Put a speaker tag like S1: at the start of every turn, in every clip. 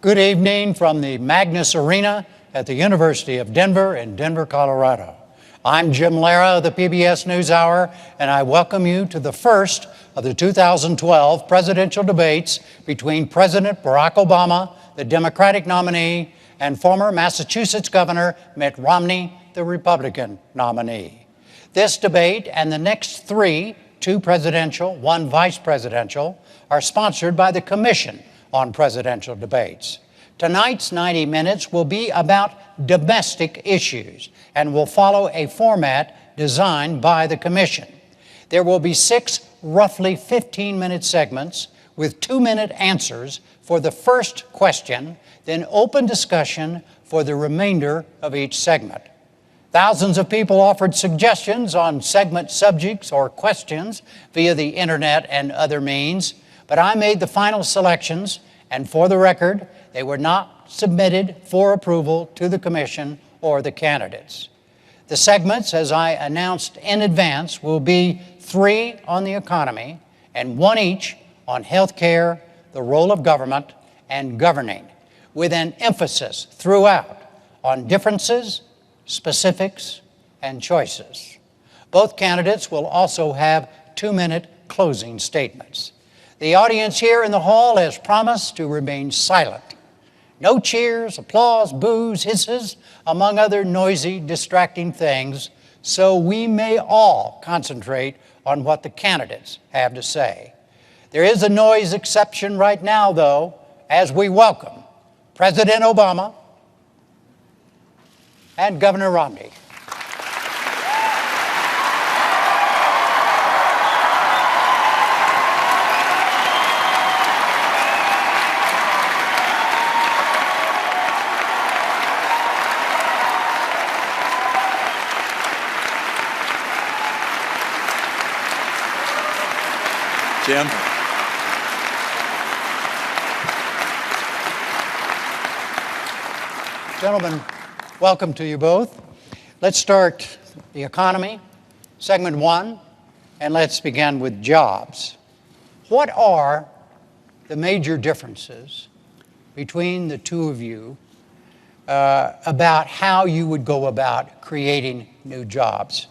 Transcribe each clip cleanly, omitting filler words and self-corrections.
S1: Good evening from the Magnus Arena at the University of Denver in Denver, Colorado. I'm Jim Lara of the PBS NewsHour, and I welcome you to the first of the 2012 presidential debates between President Barack Obama, the Democratic nominee, and former Massachusetts Governor Mitt Romney, the Republican nominee. This debate and the next three, two presidential, one vice presidential, are sponsored by the Commission on Presidential Debates. Tonight's 90 minutes will be about domestic issues and will follow a format designed by the Commission. There will be 6 roughly 15-minute segments with 2-minute answers for the first question, then open discussion for the remainder of each segment. Thousands of people offered suggestions on segment subjects or questions via the internet and other means, but I made the final selections, and for the record, they were not submitted for approval to the Commission or the candidates. The segments, as I announced in advance, will be 3 on the economy and 1 each on health care, the role of government, and governing, with an emphasis throughout on differences, specifics, and choices. Both candidates will also have 2-minute closing statements. The audience here in the hall has promised to remain silent. No cheers, applause, boos, hisses, among other noisy, distracting things, so we may all concentrate on what the candidates have to say. There is a noise exception right now, though, as we welcome President Obama and Governor Romney.
S2: Jim.
S1: Gentlemen, welcome to you both. Let's start the economy, segment 1, and let's begin with jobs. What are the major differences between the two of you about how you would go about creating new jobs?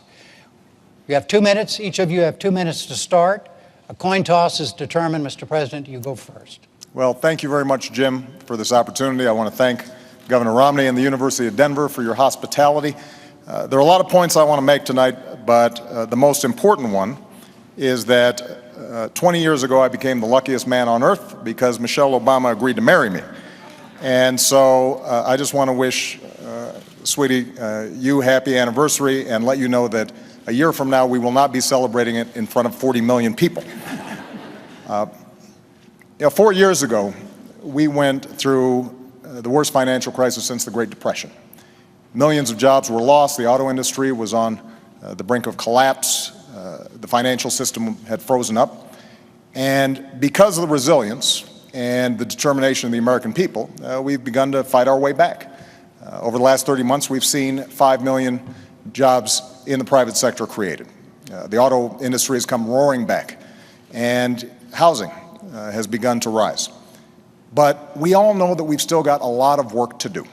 S1: You have 2 minutes. Each of you have 2 minutes to start. A coin toss is determined. Mr. President, you go first.
S2: Well, thank you very much, Jim, for this opportunity. I want to thank Governor Romney and the University of Denver for your hospitality. There are a lot of points I want to make tonight, but the most important one is that 20 years ago I became the luckiest man on earth because Michelle Obama agreed to marry me. And so I just want to wish, sweetie, you happy anniversary and let you know that a year from now, we will not be celebrating it in front of 40 million people. 4 years ago, we went through the worst financial crisis since the Great Depression. Millions of jobs were lost. The auto industry was on the brink of collapse. The financial system had frozen up. And because of the resilience and the determination of the American people, we've begun to fight our way back. Over the last 30 months, we've seen 5 million jobs in the private sector created. The auto industry has come roaring back, and housing has begun to rise. But we all know that we've still got a lot of work to do.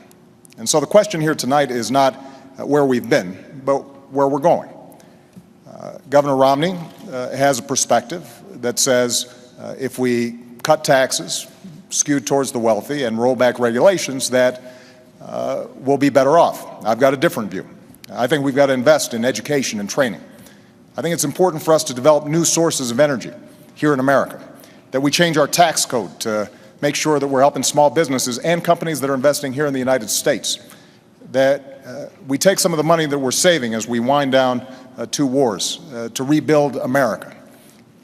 S2: And so the question here tonight is not where we've been, but where we're going. Governor Romney has a perspective that says if we cut taxes, skewed towards the wealthy, and roll back regulations, that we'll be better off. I've got a different view. I think we've got to invest in education and training. I think it's important for us to develop new sources of energy here in America, that we change our tax code to make sure that we're helping small businesses and companies that are investing here in the United States, that we take some of the money that we're saving as we wind down 2 wars to rebuild America,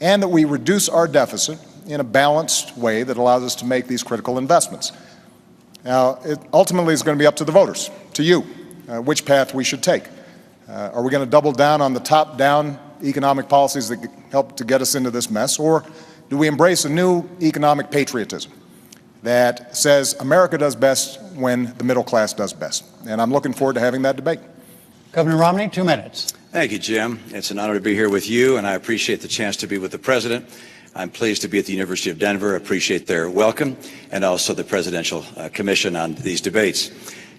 S2: and that we reduce our deficit in a balanced way that allows us to make these critical investments. Now, it ultimately is going to be up to the voters, to you, which path we should take. Are we going to double down on the top-down economic policies that help to get us into this mess, or do we embrace a new economic patriotism that says America does best when the middle class does best? And I'm looking forward to having that debate.
S1: Governor Romney, 2 minutes.
S3: Thank you, Jim. It's an honor to be here with you, and I appreciate the chance to be with the President. I'm pleased to be at the University of Denver, appreciate their welcome, and also the Presidential Commission on these debates.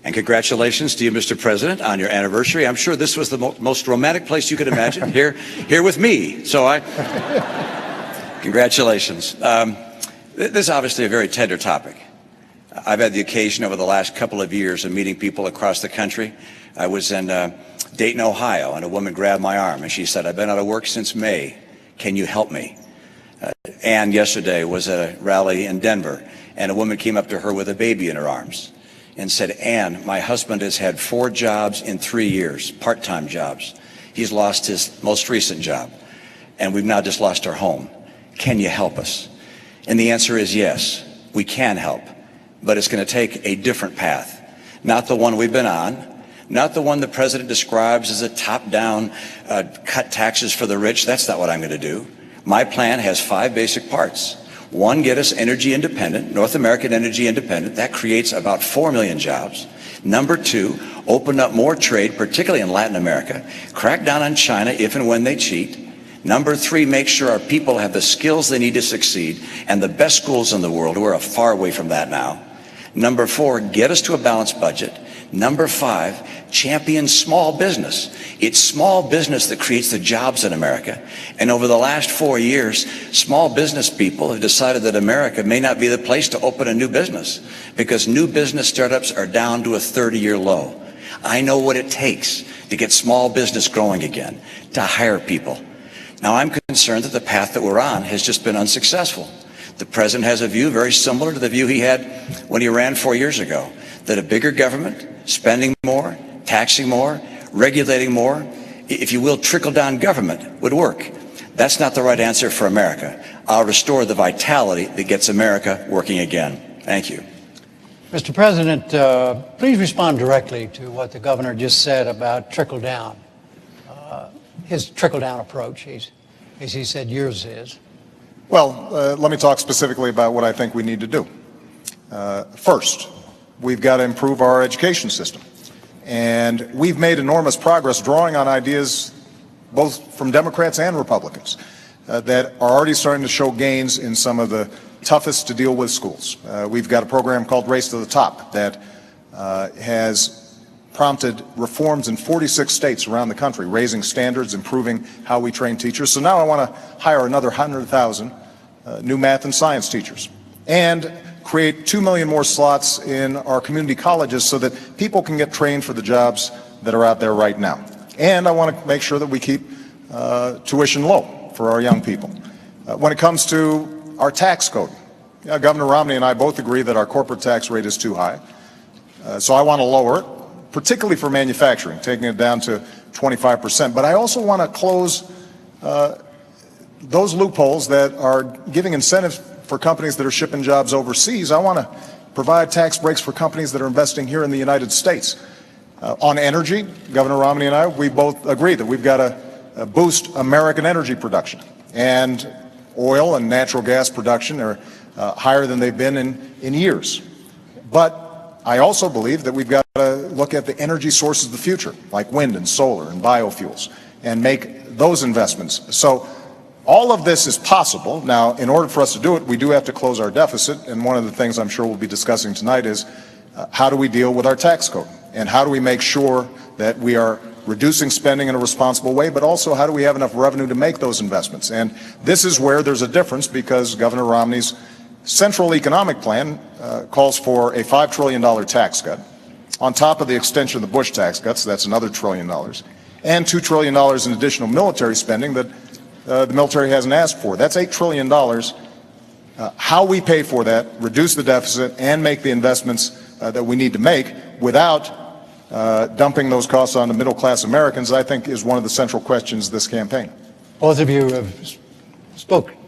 S3: And congratulations to you, Mr. President, on your anniversary. I'm sure this was the most romantic place you could imagine, here with me. So congratulations. This is obviously a very tender topic. I've had the occasion over the last couple of years of meeting people across the country. I was in Dayton, Ohio, and a woman grabbed my arm and she said, "I've been out of work since May. Can you help me?" Ann yesterday was at a rally in Denver, and a woman came up to her with a baby in her arms and said, "Ann, my husband has had 4 jobs in 3 years, part-time jobs. He's lost his most recent job, and we've now just lost our home. Can you help us?" And the answer is yes, we can help, but it's going to take a different path, not the one we've been on, not the one the president describes as a top-down cut taxes for the rich. That's not what I'm going to do. My plan has 5 basic parts. 1, get us energy independent, North American energy independent. That creates about 4 million jobs. Number 2, open up more trade, particularly in Latin America. Crack down on China if and when they cheat. Number 3, make sure our people have the skills they need to succeed and the best schools in the world. We're far away from that now. Number 4, get us to a balanced budget. Number 5, champion small business. It's small business that creates the jobs in America. And over the last 4 years, small business people have decided that America may not be the place to open a new business because new business startups are down to a 30-year low. I know what it takes to get small business growing again, to hire people. Now, I'm concerned that the path that we're on has just been unsuccessful. The president has a view very similar to the view he had when he ran 4 years ago, that a bigger government, spending more, taxing more, regulating more, if you will, trickle-down government would work. That's not the right answer for America. I'll restore the vitality that gets America working again. Thank you.
S1: Mr. President, please respond directly to what the governor just said about trickle-down. His trickle-down approach, as he said yours is.
S2: Well, let me talk specifically about what I think we need to do. First, we've got to improve our education system. And we've made enormous progress drawing on ideas both from Democrats and Republicans that are already starting to show gains in some of the toughest to deal with schools. We've got a program called Race to the Top that has prompted reforms in 46 states around the country, raising standards, improving how we train teachers. So now I want to hire another 100,000 new math and science teachers and create 2 million more slots in our community colleges so that people can get trained for the jobs that are out there right now. And I want to make sure that we keep tuition low for our young people. When it comes to our tax code, Governor Romney and I both agree that our corporate tax rate is too high. So I want to lower it, particularly for manufacturing, taking it down to 25%. But I also want to close those loopholes that are giving incentives for companies that are shipping jobs overseas. I want to provide tax breaks for companies that are investing here in the United States. On energy, Governor Romney and I, we both agree that we've got to boost American energy production. And oil and natural gas production are higher than they've been in years. But I also believe that we've got to look at the energy sources of the future, like wind and solar and biofuels, and make those investments. So all of this is possible. Now, in order for us to do it, we do have to close our deficit. And one of the things I'm sure we'll be discussing tonight is how do we deal with our tax code? And how do we make sure that we are reducing spending in a responsible way, but also how do we have enough revenue to make those investments? And this is where there's a difference, because Governor Romney's Central Economic Plan calls for a $5 trillion tax cut, on top of the extension of the Bush tax cuts, that's another $1 trillion, and $2 trillion in additional military spending that the military hasn't asked for. That's $8 trillion. How we pay for that, reduce the deficit, and make the investments that we need to make without dumping those costs on the middle-class Americans, I think, is one of the central questions this campaign.
S1: Both of you have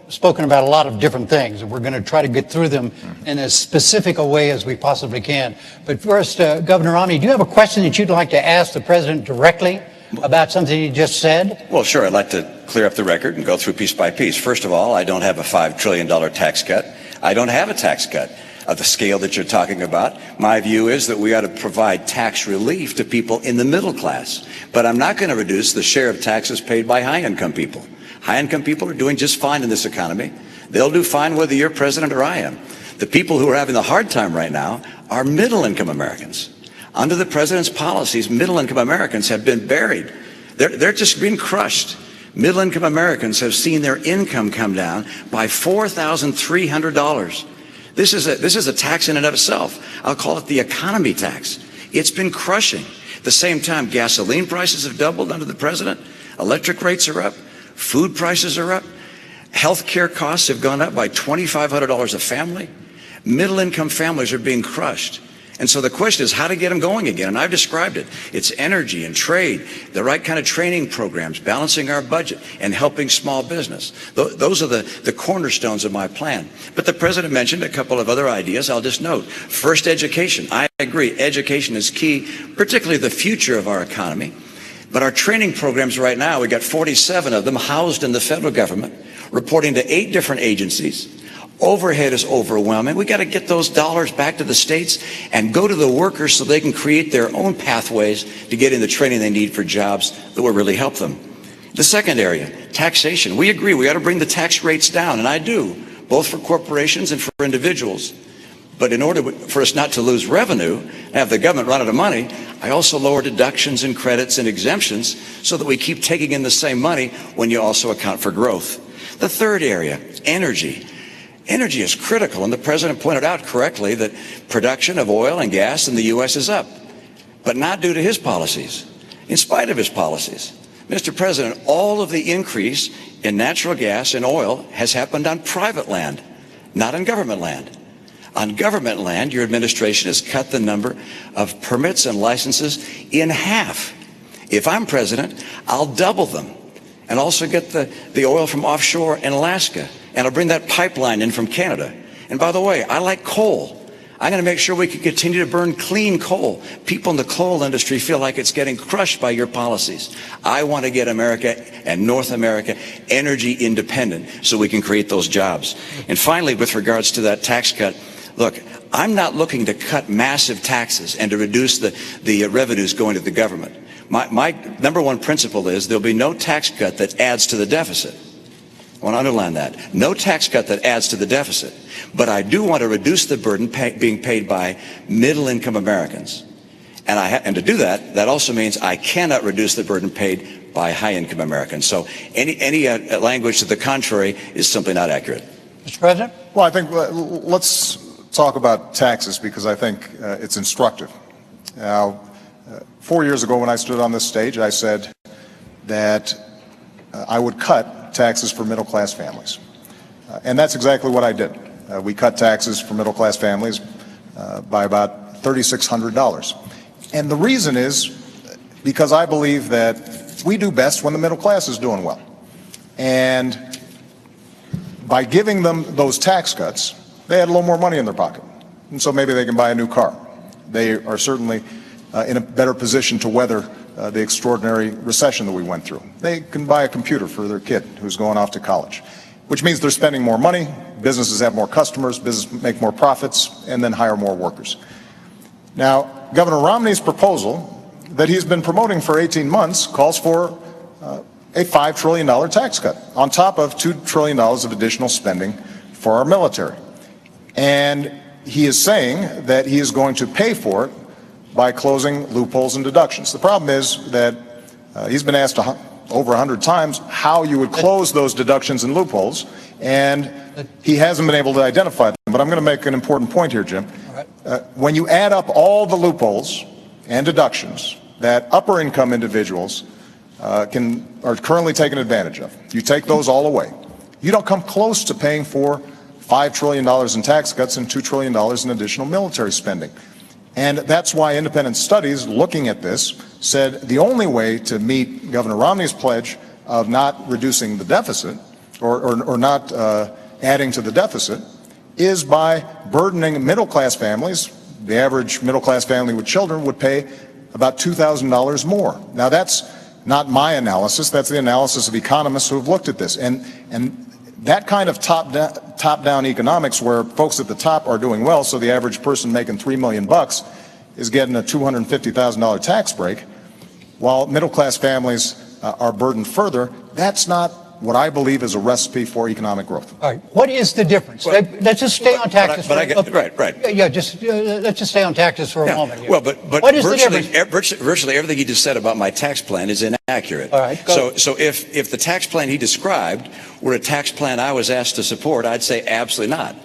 S1: spoken about a lot of different things, and we're going to try to get through them in as specific a way as we possibly can. But first, Governor Romney, do you have a question that you'd like to ask the president directly about something he just said?
S3: Well, sure. I'd like to clear up the record and go through piece by piece. First of all, I don't have a $5 trillion tax cut. I don't have a tax cut of the scale that you're talking about. My view is that we ought to provide tax relief to people in the middle class. But I'm not going to reduce the share of taxes paid by high-income people. High-income people are doing just fine in this economy. They'll do fine whether you're president or I am. The people who are having the hard time right now are middle-income Americans. Under the president's policies, middle-income Americans have been buried. They're just being crushed. Middle-income Americans have seen their income come down by $4,300. This is a tax in and of itself. I'll call it the economy tax. It's been crushing. At the same time, gasoline prices have doubled under the president. Electric rates are up. Food prices are up. Health care costs have gone up by $2,500 a family. Middle-income families are being crushed. And so the question is how to get them going again. And I've described it. It's energy and trade, the right kind of training programs, balancing our budget, and helping small business. Those are the cornerstones of my plan. But the president mentioned a couple of other ideas. I'll just note. First, education. I agree. Education is key, particularly the future of our economy. But our training programs right now, we got 47 of them housed in the federal government, reporting to 8 different agencies. Overhead is overwhelming. We got to get those dollars back to the states and go to the workers so they can create their own pathways to get in the training they need for jobs that will really help them. The second area, taxation. We agree we got to bring the tax rates down, and I do, both for corporations and for individuals. But in order for us not to lose revenue and have the government run out of money, I also lower deductions and credits and exemptions so that we keep taking in the same money when you also account for growth. The third area, energy. Energy is critical, and the president pointed out correctly that production of oil and gas in the U.S. is up, but not due to his policies, in spite of his policies. Mr. President, all of the increase in natural gas and oil has happened on private land, not on government land. On government land, your administration has cut the number of permits and licenses in half. If I'm president, I'll double them and also get the oil from offshore in Alaska. And I'll bring that pipeline in from Canada. And by the way, I like coal. I'm going to make sure we can continue to burn clean coal. People in the coal industry feel like it's getting crushed by your policies. I want to get America and North America energy independent so we can create those jobs. And finally, with regards to that tax cut, look, I'm not looking to cut massive taxes and to reduce the revenues going to the government. My number one principle is there'll be no tax cut that adds to the deficit. I want to underline that. No tax cut that adds to the deficit. But I do want to reduce the burden being paid by middle-income Americans. And to do that, that also means I cannot reduce the burden paid by high-income Americans. So any language to the contrary is simply not accurate.
S1: Mr. President?
S2: Well, I think let's talk about taxes because I think it's instructive. Now, 4 years ago when I stood on this stage, I said that I would cut taxes for middle-class families. And that's exactly what I did. We cut taxes for middle-class families by about $3,600. And the reason is because I believe that we do best when the middle class is doing well. And by giving them those tax cuts, they had a little more money in their pocket. And so maybe they can buy a new car. They are certainly in a better position to weather the extraordinary recession that we went through. They can buy a computer for their kid who's going off to college, which means they're spending more money, businesses have more customers, businesses make more profits, and then hire more workers. Now, Governor Romney's proposal that he's been promoting for 18 months calls for a $5 trillion tax cut on top of $2 trillion of additional spending for our military. And he is saying that he is going to pay for it by closing loopholes and deductions. The problem is that he's been asked over 100 times how you would close those deductions and loopholes, and he hasn't been able to identify them. But I'm going to make an important point here, Jim. When you add up all the loopholes and deductions that upper income individuals are currently taking advantage of, you take those all away, you don't come close to paying for $5 trillion in tax cuts and $2 trillion in additional military spending. And that's why independent studies looking at this said the only way to meet Governor Romney's pledge of not reducing the deficit or not adding to the deficit is by burdening middle-class families. The average middle-class family with children would pay about $2,000 more. Now, that's not my analysis. That's the analysis of economists who have looked at this. And that kind of top-down economics where folks at the top are doing well, so the average person making $3 million is getting a $250,000 tax break, while middle-class families are burdened further, that's not what I believe is a recipe for economic growth.
S1: All right. What is the difference?
S3: Well,
S1: let's just stay on taxes.
S3: Right.
S1: Yeah, just let's just stay on taxes for a moment here.
S3: Well, but
S1: what is the difference?
S3: virtually everything he just said about my tax plan is inaccurate.
S1: All right.
S3: So if the tax plan he described were a tax plan I was asked to support, I'd say absolutely not.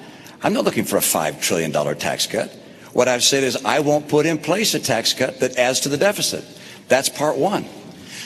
S3: I'm not looking for a $5 trillion tax cut. What I've said is I won't put in place a tax cut that adds to the deficit. That's part one.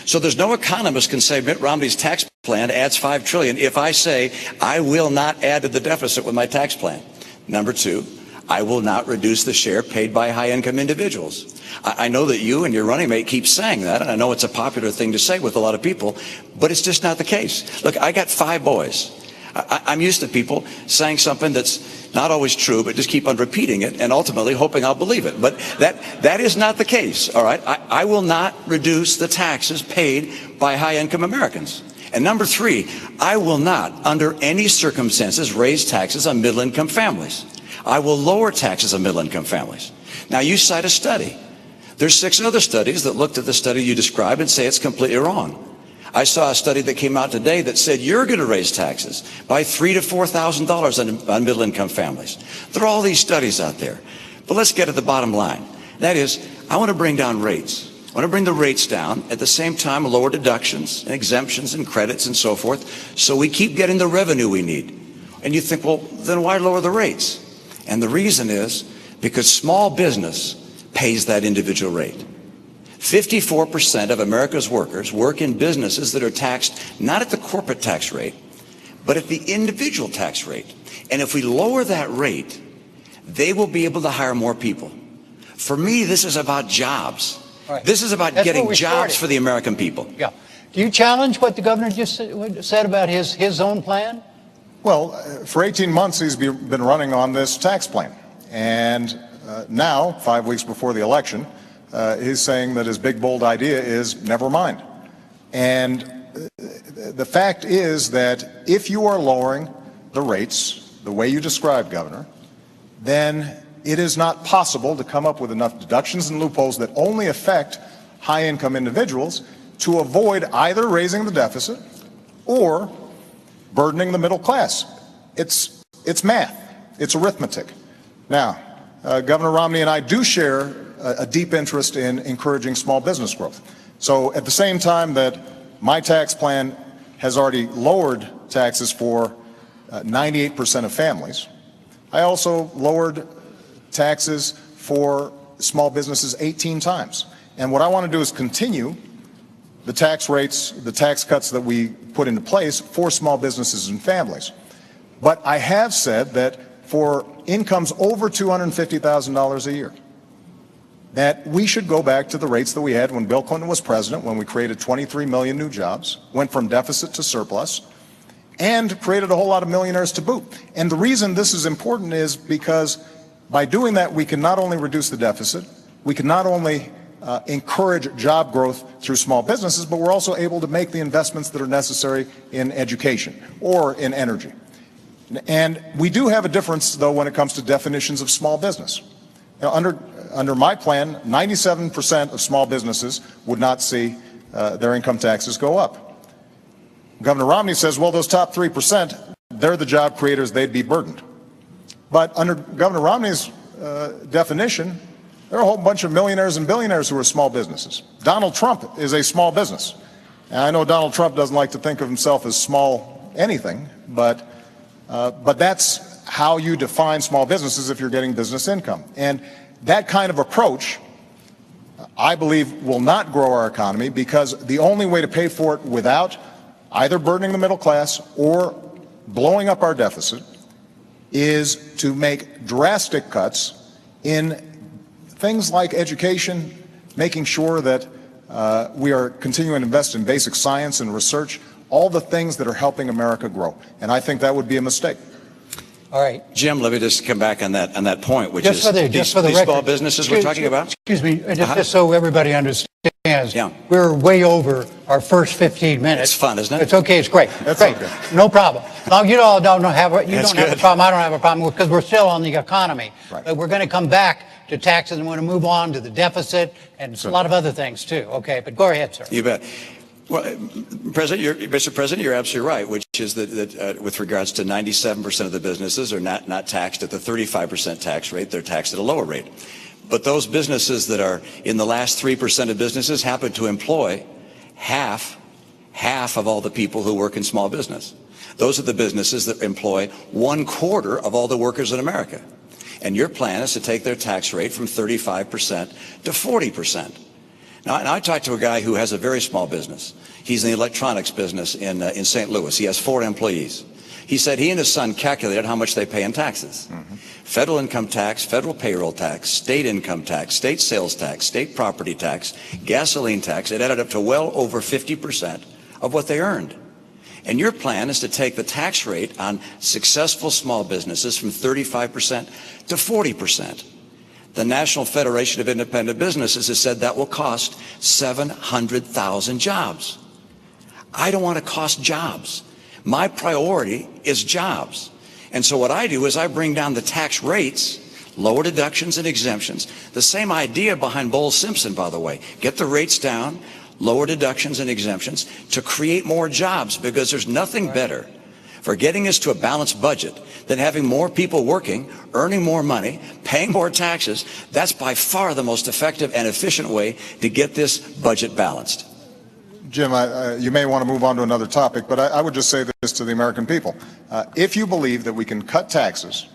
S3: So there's no economist can say Mitt Romney's tax plan adds $5 trillion if I say I will not add to the deficit with my tax plan. Number two, I will not reduce the share paid by high-income individuals. I know that you and your running mate keep saying that, and I know it's a popular thing to say with a lot of people, but it's just not the case. Look, I got 5 boys. I'm used to people saying something that's not always true, but just keep on repeating it and ultimately hoping I'll believe it. But that is not the case, all right? I will not reduce the taxes paid by high-income Americans. And number 3, I will not, under any circumstances, raise taxes on middle-income families. I will lower taxes on middle-income families. Now, you cite a study. There's 6 other studies that looked at the study you described and say it's completely wrong. I saw a study that came out today that said you're going to raise taxes by $3,000 to $4,000 on middle-income families. There are all these studies out there. But let's get to the bottom line. That is, I want to bring down rates. I want to bring the rates down, at the same time lower deductions and exemptions and credits and so forth, so we keep getting the revenue we need. And you think, well, then why lower the rates? And the reason is because small business pays that individual rate. 54% of America's workers work in businesses that are taxed not at the corporate tax rate, but at the individual tax rate. And if we lower that rate, they will be able to hire more people. For me, this is about jobs. Right. This is about getting jobs for the American people.
S1: Yeah. Do you challenge what the governor just said about his own plan?
S2: Well, for 18 months, he's been running on this tax plan. And now, 5 weeks before the election, he's saying that his big, bold idea is never mind. And the fact is that if you are lowering the rates the way you described, Governor, then it is not possible to come up with enough deductions and loopholes that only affect high-income individuals to avoid either raising the deficit or burdening the middle class. It's math. It's arithmetic. Now, Governor Romney and I do share a deep interest in encouraging small business growth. So at the same time that my tax plan has already lowered taxes for 98% of families, I also lowered taxes for small businesses 18 times. And what I want to do is continue the tax rates, the tax cuts that we put into place for small businesses and families. But I have said that for incomes over $250,000 a year, that we should go back to the rates that we had when Bill Clinton was president, when we created 23 million new jobs, went from deficit to surplus, and created a whole lot of millionaires to boot. And the reason this is important is because by doing that, we can not only reduce the deficit, we can not only encourage job growth through small businesses, but we're also able to make the investments that are necessary in education or in energy. And we do have a difference, though, when it comes to definitions of small business. Now, under my plan, 97% of small businesses would not see their income taxes go up. Governor Romney says, well, those top 3%, they're the job creators, they'd be burdened. But under Governor Romney's definition, there are a whole bunch of millionaires and billionaires who are small businesses. Donald Trump is a small business. And I know Donald Trump doesn't like to think of himself as small anything, but that's how you define small businesses if you're getting business income. And that kind of approach, I believe, will not grow our economy, because the only way to pay for it without either burdening the middle class or blowing up our deficit is to make drastic cuts in things like education, making sure that we are continuing to invest in basic science and research, all the things that are helping America grow. And I think that would be a mistake.
S1: All right.
S3: Jim, let me just come back on that point, which
S1: just
S3: is
S1: these
S3: small businesses we're talking about.
S1: Excuse me, just so everybody understands,
S3: Yeah.
S1: we're way over our first 15 minutes.
S3: It's fun, isn't it?
S1: It's okay, it's great.
S2: That's
S1: great.
S2: okay.
S1: No problem. Now, you all don't have a
S3: That's
S1: problem, I don't have a problem, because we're still on the economy.
S2: Right.
S1: But we're going to come back to taxes, and we're going to move on to the deficit and a lot of other things too. Okay, but go ahead, sir.
S3: You bet. Well, Mr. President, you're absolutely right, which is that with regards to 97% of the businesses are not taxed at the 35% tax rate. They're taxed at a lower rate. But those businesses that are in the last 3% of businesses happen to employ half of all the people who work in small business. Those are the businesses that employ 1/4 of all the workers in America. And your plan is to take their tax rate from 35% to 40%. Now, I talked to a guy who has a very small business. He's in the electronics business in St. Louis. He has 4 employees. He said he and his son calculated how much they pay in taxes. Federal income tax, federal payroll tax, state income tax, state sales tax, state property tax, gasoline tax. It added up to well over 50% of what they earned. And your plan is to take the tax rate on successful small businesses from 35% to 40%. The National Federation of Independent Businesses has said that will cost 700,000 jobs. I don't want to cost jobs. My priority is jobs. And so what I do is I bring down the tax rates, lower deductions and exemptions. The same idea behind Bowles-Simpson, by the way. Get the rates down, lower deductions and exemptions to create more jobs, because there's nothing better for getting us to a balanced budget than having more people working, earning more money, paying more taxes. That's by far the most effective and efficient way to get this budget balanced.
S2: Jim, you may want to move on to another topic, but I would just say this to the American people. If you believe that we can cut taxes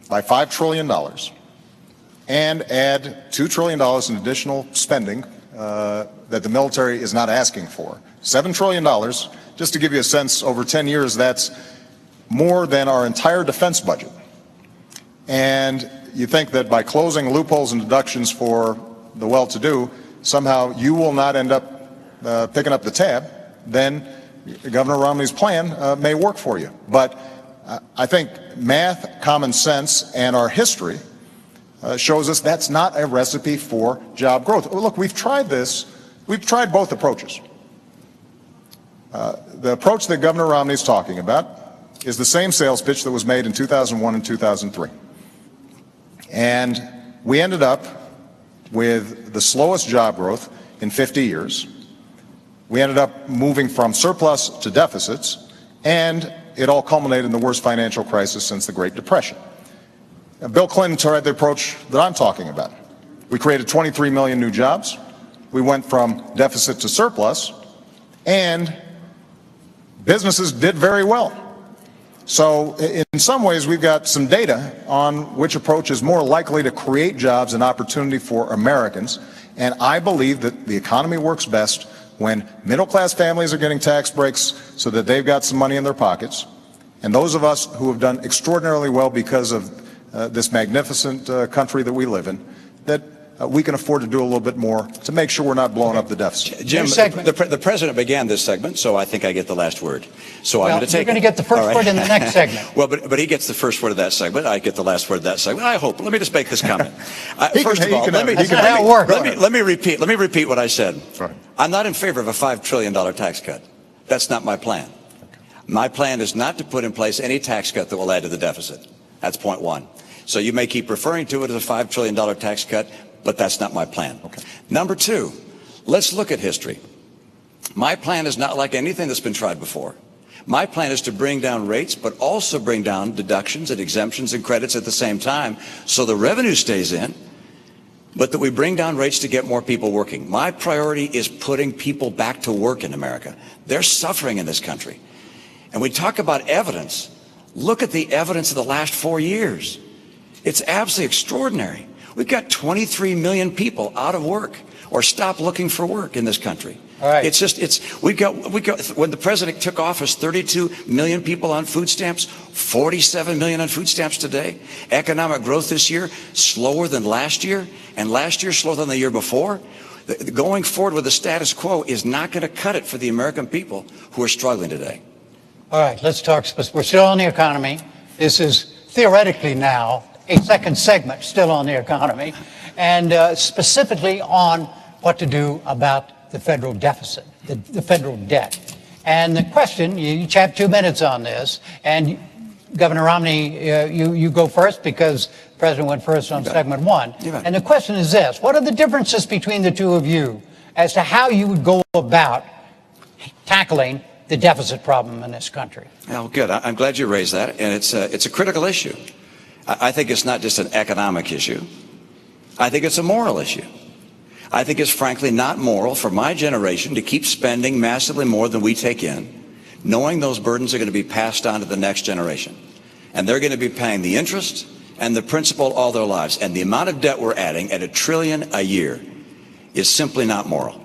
S2: by $5 trillion and add $2 trillion in additional spending that the military is not asking for, $7 trillion, just to give you a sense, over 10 years, that's more than our entire defense budget. And you think that by closing loopholes and deductions for the well-to-do, somehow you will not end up picking up the tab, then Governor Romney's plan may work for you. But I think math, common sense, and our history shows us that's not a recipe for job growth. Look, we've tried this. We've tried both approaches. The approach that Governor Romney is talking about is the same sales pitch that was made in 2001 and 2003. And we ended up with the slowest job growth in 50 years. We ended up moving from surplus to deficits, and it all culminated in the worst financial crisis since the Great Depression. Now, Bill Clinton tried the approach that I'm talking about. We created 23 million new jobs. We went from deficit to surplus, and businesses did very well. So in some ways, we've got some data on which approach is more likely to create jobs and opportunity for Americans. And I believe that the economy works best when middle-class families are getting tax breaks so that they've got some money in their pockets. And those of us who have done extraordinarily well because of this magnificent country that we live in, that we can afford to do a little bit more to make sure we're not blowing up the deficit.
S3: Jim, the president began this segment, so I think I get the last word. So I'm going to take.
S1: You're going to get the first word in the next segment.
S3: Well, but he gets the first word of that segment. I get the last word of that segment. I hope. Let me just make this comment. First of all, let me repeat what I said.
S2: Right.
S3: I'm not in favor of a $5 trillion tax cut. That's not my plan. My plan is not to put in place any tax cut that will add to the deficit. That's point one. So you may keep referring to it as a $5 trillion tax cut, but that's not my plan. Okay. Number two, let's look at history. My plan is not like anything that's been tried before. My plan is to bring down rates, but also bring down deductions and exemptions and credits at the same time, so the revenue stays in, but that we bring down rates to get more people working. My priority is putting people back to work in America. They're suffering in this country. And we talk about evidence. Look at the evidence of the last 4 years. It's absolutely extraordinary. We've got 23 million people out of work or stopped looking for work in this country.
S1: All right.
S3: We've got, when the president took office, 32 million people on food stamps, 47 million on food stamps today. Economic growth this year, slower than last year, and last year slower than the year before. Going forward with the status quo is not going to cut it for the American people who are struggling today.
S1: All right, let's talk. We're still on the economy. This is theoretically now a second segment still on the economy, and specifically on what to do about the federal deficit, the federal debt. And the question, you each have 2 minutes on this, and Governor Romney, you go first because the president went first on segment one. And the question is this: what are the differences between the two of you as to how you would go about tackling the deficit problem in this country?
S3: Well, good. I'm glad you raised that, and it's a critical issue. I think it's not just an economic issue. I think it's a moral issue. I think it's frankly not moral for my generation to keep spending massively more than we take in, knowing those burdens are going to be passed on to the next generation. And they're going to be paying the interest and the principal all their lives. And the amount of debt we're adding at $1 trillion a year is simply not moral.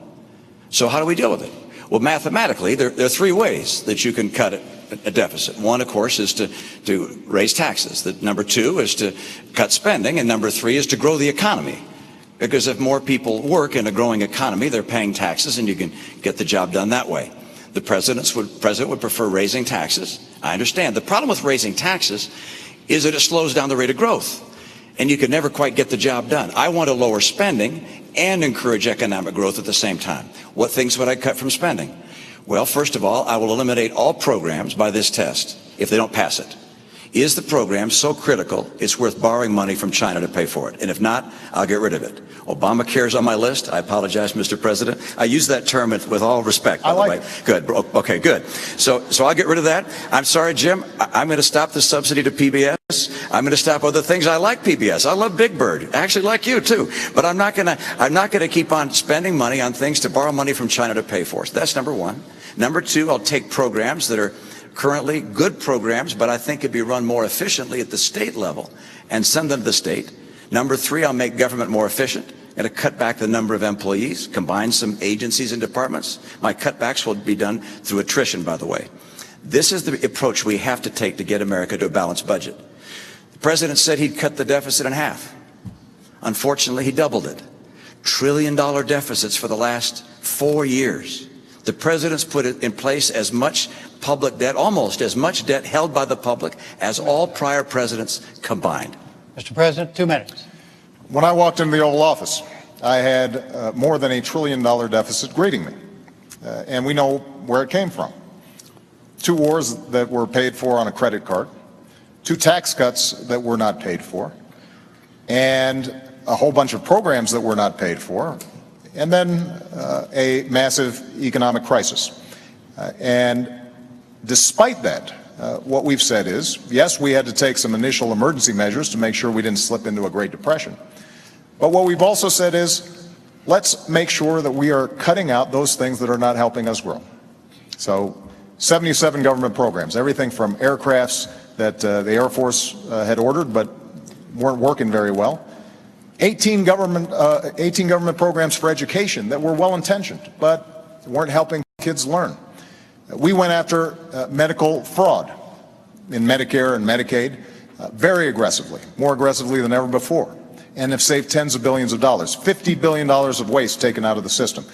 S3: So how do we deal with it? Well, mathematically, there are three ways that you can cut a deficit. One, of course, is to raise taxes. Number two is to cut spending. And number three is to grow the economy. Because if more people work in a growing economy, they're paying taxes, and you can get the job done that way. The president would prefer raising taxes. I understand. The problem with raising taxes is that it slows down the rate of growth, and you can never quite get the job done. I want to lower spending and encourage economic growth at the same time. What things would I cut from spending? Well, first of all, I will eliminate all programs by this test if they don't pass it. Is the program so critical it's worth borrowing money from China to pay for it? And if not, I'll get rid of it. Obamacare is on my list. I apologize, Mr. President. I use that term with all respect, by the way. Good. Okay, good. So I'll get rid of that. I'm sorry, Jim. I'm going to stop the subsidy to PBS. I'm going to stop other things. I like PBS. I love Big Bird. I actually like you too. But I'm not going to keep on spending money on things to borrow money from China to pay for. So that's number one. Number two, I'll take programs that are currently good programs, but I think could be run more efficiently at the state level and send them to the state. Number three, I'll make government more efficient and to cut back the number of employees, combine some agencies and departments. My cutbacks will be done through attrition, by the way. This is the approach we have to take to get America to a balanced budget. The president said he'd cut the deficit in half. Unfortunately, he doubled it. $1 trillion deficits for the last 4 years. The president's put in place as much public debt, almost as much debt held by the public as all prior presidents combined.
S1: Mr. President, 2 minutes.
S2: When I walked into the Oval Office, I had more than $1 trillion deficit greeting me. And we know where it came from. 2 wars that were paid for on a credit card, 2 tax cuts that were not paid for, and a whole bunch of programs that were not paid for, and then a massive economic crisis. And despite that, what we've said is, yes, we had to take some initial emergency measures to make sure we didn't slip into a Great Depression. But what we've also said is, let's make sure that we are cutting out those things that are not helping us grow. So 77 government programs, everything from aircrafts that the Air Force had ordered but weren't working very well. 18 government programs for education that were well-intentioned but weren't helping kids learn. We went after medical fraud in Medicare and Medicaid very aggressively, more aggressively than ever before, and have saved tens of billions of dollars, $50 billion of waste taken out of the system.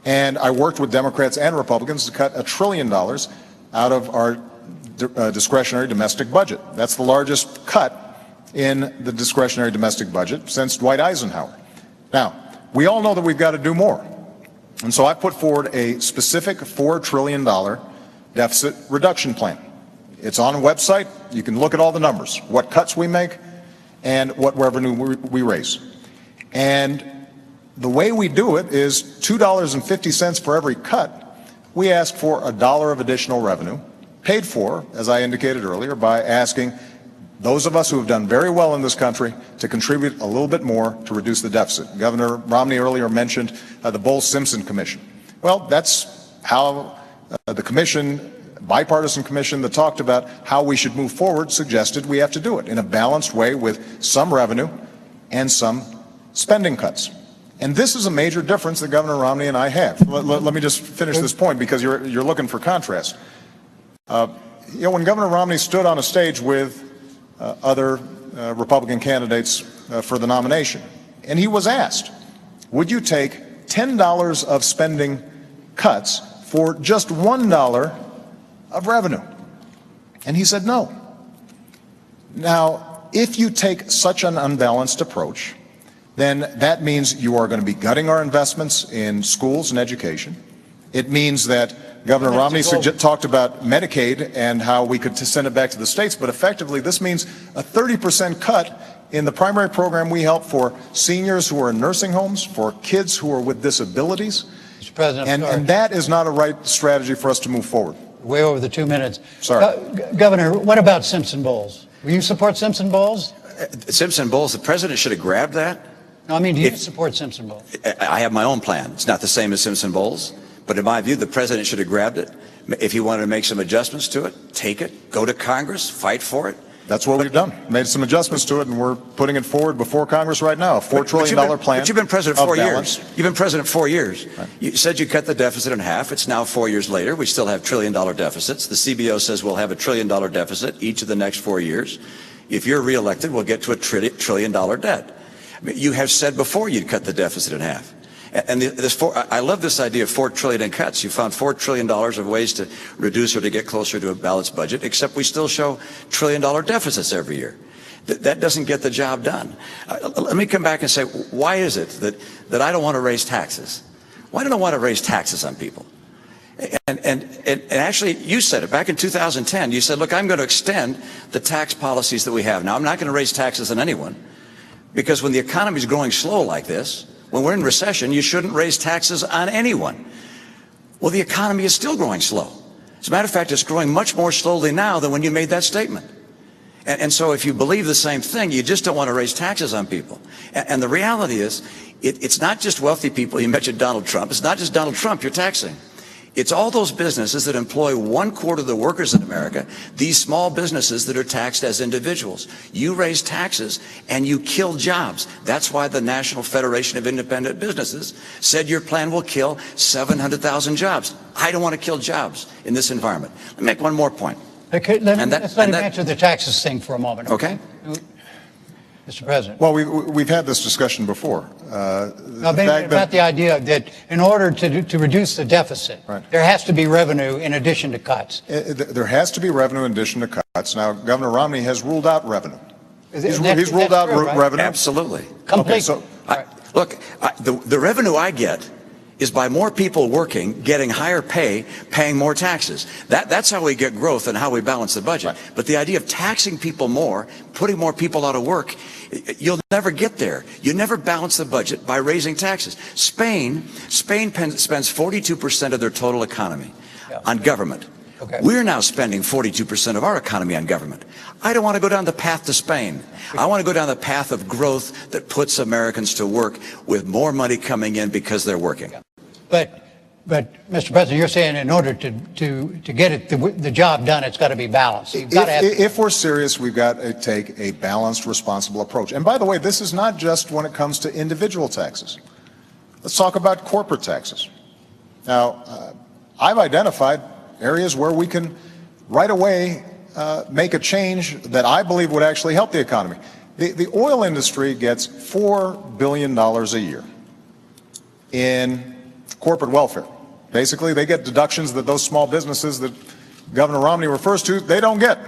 S2: And I worked with Democrats and Republicans to cut $1 trillion out of our discretionary domestic budget. That's the largest cut in the discretionary domestic budget since Dwight Eisenhower. Now, we all know that we've got to do more. And so I put forward a specific $4 trillion deficit reduction plan. It's on a website. You can look at all the numbers, what cuts we make and what revenue we raise. And the way we do it is $2.50 for every cut. We ask for $1 of additional revenue, paid for, as I indicated earlier, by asking those of us who have done very well in this country to contribute a little bit more to reduce the deficit. Governor Romney earlier mentioned the Bowles-Simpson Commission. Well, that's how the commission, bipartisan commission that talked about how we should move forward, suggested we have to do it in a balanced way with some revenue and some spending cuts. And this is a major difference that Governor Romney and I have. Let me just finish this point because you're looking for contrast. When Governor Romney stood on a stage with other Republican candidates for the nomination, and he was asked, would you take $10 of spending cuts for just $1 of revenue? And he said no. Now, if you take such an unbalanced approach, then that means you are going to be gutting our investments in schools and education. It means that Governor Romney talked about Medicaid and how we could send it back to the states, but effectively this means a 30% cut in the primary program we help for seniors who are in nursing homes, for kids who are with disabilities,
S1: President,
S2: and that is not a right strategy for us to move forward.
S1: way over the 2 minutes.
S2: Sorry.
S1: Governor, what about Simpson Bowles? Will you support Simpson Bowles?
S3: Simpson Bowles, the president should have grabbed that.
S1: No, I mean, do you support Simpson Bowles?
S3: I have my own plan. It's not the same as Simpson Bowles, but in my view, the president should have grabbed it. If he wanted to make some adjustments to it, take it, go to Congress, fight for it.
S2: That's what we've done. Made some adjustments to it, and we're putting it forward before Congress right now. A $4 trillion plan.
S3: But you've been president 4
S2: balance.
S3: years. You've been president 4 years.
S2: Right.
S3: You said you cut the deficit in half. It's now 4 years later. We still have trillion-dollar deficits. The CBO says we'll have a trillion-dollar deficit each of the next 4 years. If you're reelected, we'll get to a trillion-dollar debt. I mean, you have said before you'd cut the deficit in half. And I love this idea of $4 trillion in cuts. You found $4 trillion of ways to reduce or to get closer to a balanced budget, except we still show trillion-dollar deficits every year. That doesn't get the job done. Let me come back and say, why is it that I don't want to raise taxes? Why don't I want to raise taxes on people? And actually, you said it back in 2010. You said, look, I'm going to extend the tax policies that we have. Now, I'm not going to raise taxes on anyone, because when the economy is growing slow like this, when we're in recession, you shouldn't raise taxes on anyone. Well, the economy is still growing slow. As a matter of fact, it's growing much more slowly now than when you made that statement. And so if you believe the same thing, you just don't want to raise taxes on people. And the reality is, it's not just wealthy people. You mentioned Donald Trump. It's not just Donald Trump you're taxing. It's all those businesses that employ 1/4 of the workers in America, these small businesses that are taxed as individuals. You raise taxes and you kill jobs. That's why the National Federation of Independent Businesses said your plan will kill 700,000 jobs. I don't want to kill jobs in this environment. Let me make one more point.
S1: Okay, let's let him answer the taxes thing for a moment.
S3: Okay.
S1: Mr. President.
S2: Well, we've had this discussion before.
S1: About the idea that in order to reduce the deficit,
S2: right,
S1: there has to be revenue in addition to cuts.
S2: There has to be revenue in addition to cuts. Now, Governor Romney has ruled out revenue. He's ruled out revenue.
S3: Absolutely.
S1: Completely.
S2: Okay, so,
S3: look, the revenue I get is by more people working, getting higher pay, paying more taxes. That's how we get growth and how we balance the budget.
S2: Right.
S3: But the idea of taxing people more, putting more people out of work, you'll never get there. You never balance the budget by raising taxes. Spain spends 42% of their total economy on government.
S1: Okay.
S3: We're now spending 42% of our economy on government. I don't want to go down the path to Spain. I want to go down the path of growth that puts Americans to work with more money coming in because they're working.
S1: But Mr. President, you're saying in order to get the job done, it's got to be balanced.
S2: If we're serious, we've got to take a balanced, responsible approach. And by the way, this is not just when it comes to individual taxes. Let's talk about corporate taxes. Now, I've identified areas where we can right away make a change that I believe would actually help the economy. The oil industry gets $4 billion a year in corporate welfare. Basically, they get deductions that those small businesses that Governor Romney refers to, they don't get.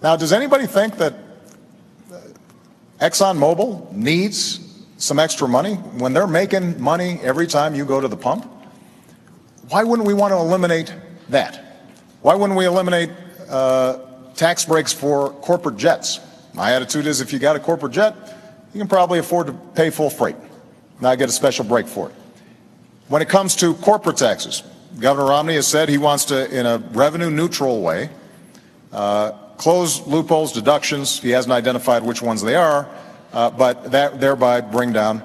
S2: Now, does anybody think that ExxonMobil needs some extra money when they're making money every time you go to the pump? Why wouldn't we want to eliminate that? Why wouldn't we eliminate tax breaks for corporate jets? My attitude is if you got a corporate jet, you can probably afford to pay full freight, not get a special break for it. When it comes to corporate taxes, Governor Romney has said he wants to, in a revenue-neutral way, close loopholes, deductions. He hasn't identified which ones they are, but thereby bring down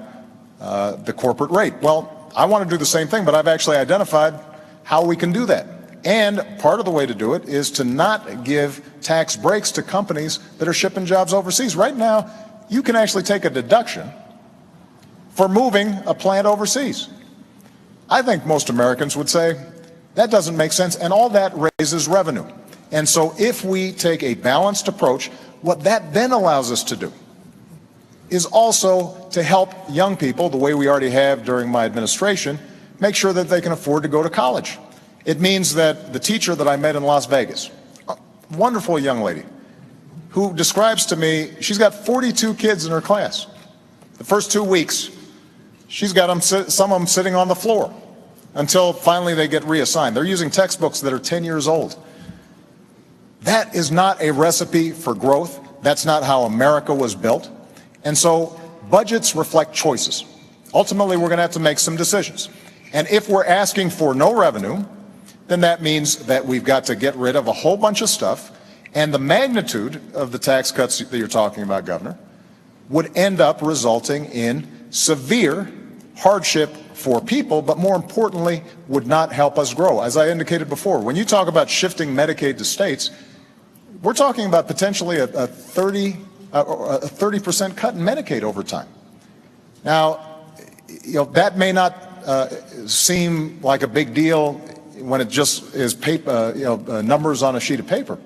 S2: the corporate rate. Well, I want to do the same thing, but I've actually identified how we can do that. And part of the way to do it is to not give tax breaks to companies that are shipping jobs overseas. Right now, you can actually take a deduction for moving a plant overseas. I think most Americans would say that doesn't make sense, and all that raises revenue. And so if we take a balanced approach, what that then allows us to do is also to help young people, the way we already have during my administration, make sure that they can afford to go to college. It means that the teacher that I met in Las Vegas, a wonderful young lady, who describes to me, she's got 42 kids in her class. The first 2 weeks, she's got some of them sitting on the floor until finally they get reassigned. They're using textbooks that are 10 years old. That is not a recipe for growth. That's not how America was built. And so budgets reflect choices. Ultimately, we're going to have to make some decisions. And if we're asking for no revenue, then that means that we've got to get rid of a whole bunch of stuff. And the magnitude of the tax cuts that you're talking about, Governor, would end up resulting in severe hardship for people, but more importantly, would not help us grow. As I indicated before, when you talk about shifting Medicaid to states, we're talking about potentially a 30% cut in Medicaid over time. Now, that may not seem like a big deal when it just is paper, numbers on a sheet of paper.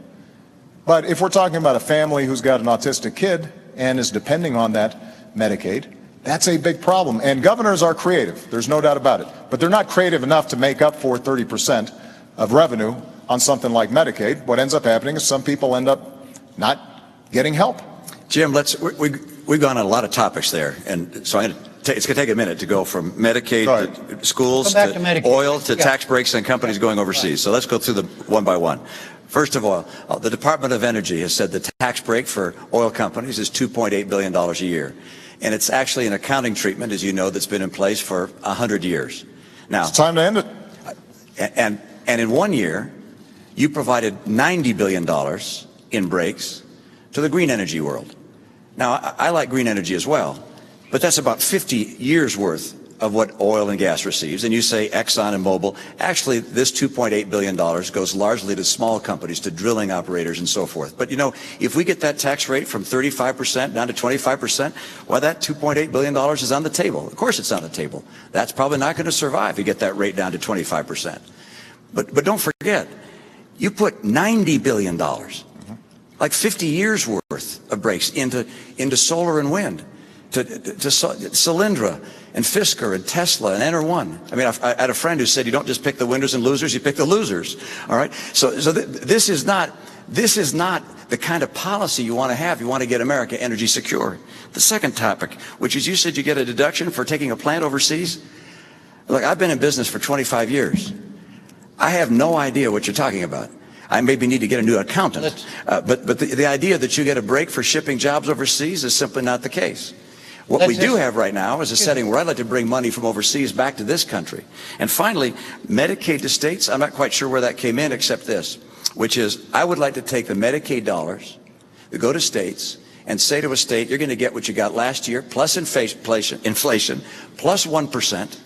S2: But if we're talking about a family who's got an autistic kid and is depending on that Medicaid, that's a big problem. And governors are creative, there's no doubt about it. But they're not creative enough to make up for 30% of revenue on something like Medicaid. What ends up happening is some people end up not getting help.
S3: Jim, we've gone on a lot of topics there, and so it's going to take a minute to go from Medicaid to schools to oil to tax breaks and companies going overseas. So let's go through them one by one. First of all, the Department of Energy has said the tax break for oil companies is $2.8 billion a year. And it's actually an accounting treatment, as you know, that's been in place for 100 years. Now,
S2: it's time to end it.
S3: And in 1 year, you provided $90 billion in breaks to the green energy world. Now, I like green energy as well, but that's about 50 years worth of what oil and gas receives. And you say Exxon and Mobil. Actually, this $2.8 billion goes largely to small companies, to drilling operators and so forth. But, if we get that tax rate from 35% down to 25%, well, that $2.8 billion is on the table. Of course it's on the table. That's probably not going to survive if you get that rate down to 25%. But don't forget, you put $90 billion, like 50 years worth of breaks into solar and wind, to Solyndra and Fisker and Tesla and Enter1. I mean, I had a friend who said you don't just pick the winners and losers, you pick the losers. All right. This is not the kind of policy you want to have. You want to get America energy secure. The second topic, which is you said you get a deduction for taking a plant overseas. Look, I've been in business for 25 years. I have no idea what you're talking about. I maybe need to get a new accountant. But the idea that you get a break for shipping jobs overseas is simply not the case. What we do have right now is a setting where I'd like to bring money from overseas back to this country. And finally, Medicaid to states, I'm not quite sure where that came in except this, which is I would like to take the Medicaid dollars that go to states and say to a state, you're going to get what you got last year, plus inflation, plus 1%,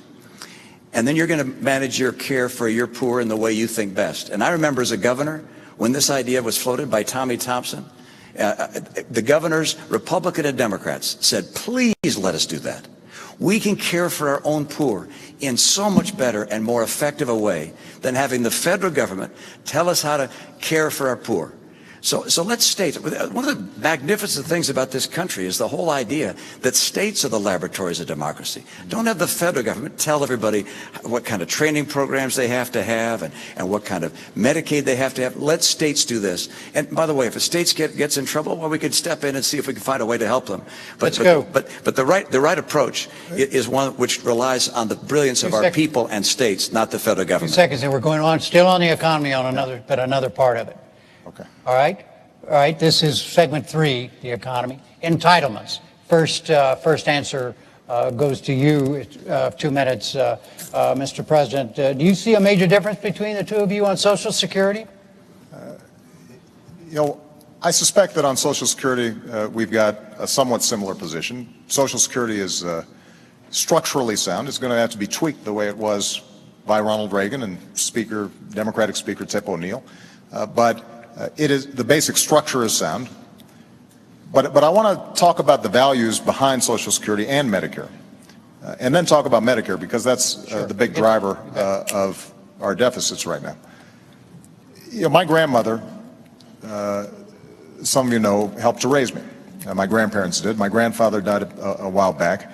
S3: and then you're going to manage your care for your poor in the way you think best. And I remember as a governor, when this idea was floated by Tommy Thompson, the governors, Republican and Democrats, said, please let us do that. We can care for our own poor in so much better and more effective a way than having the federal government tell us how to care for our poor. So let's state, one of the magnificent things about this country is the whole idea that states are the laboratories of democracy. Don't have the federal government tell everybody what kind of training programs they have to have and what kind of Medicaid they have to have. Let states do this. And by the way, if a state gets in trouble, well, we could step in and see if we can find a way to help them. But the right approach is one which relies on the brilliance of our people and states, not the federal government.
S1: 2 seconds, and we're going on still on the economy on another part of it.
S2: Okay.
S1: All right. This is segment 3, the economy. Entitlements. First answer goes to you. 2 minutes, Mr. President. Do you see a major difference between the two of you on Social Security?
S2: I suspect that on Social Security we've got a somewhat similar position. Social Security is structurally sound. It's going to have to be tweaked the way it was by Ronald Reagan and Democratic Speaker Tip O'Neill. But the basic structure is sound. But I want to talk about the values behind Social Security and Medicare, and then talk about Medicare because that's the big driver of our deficits right now. My grandmother, some of you know, helped to raise me. My grandparents did. My grandfather died a while back.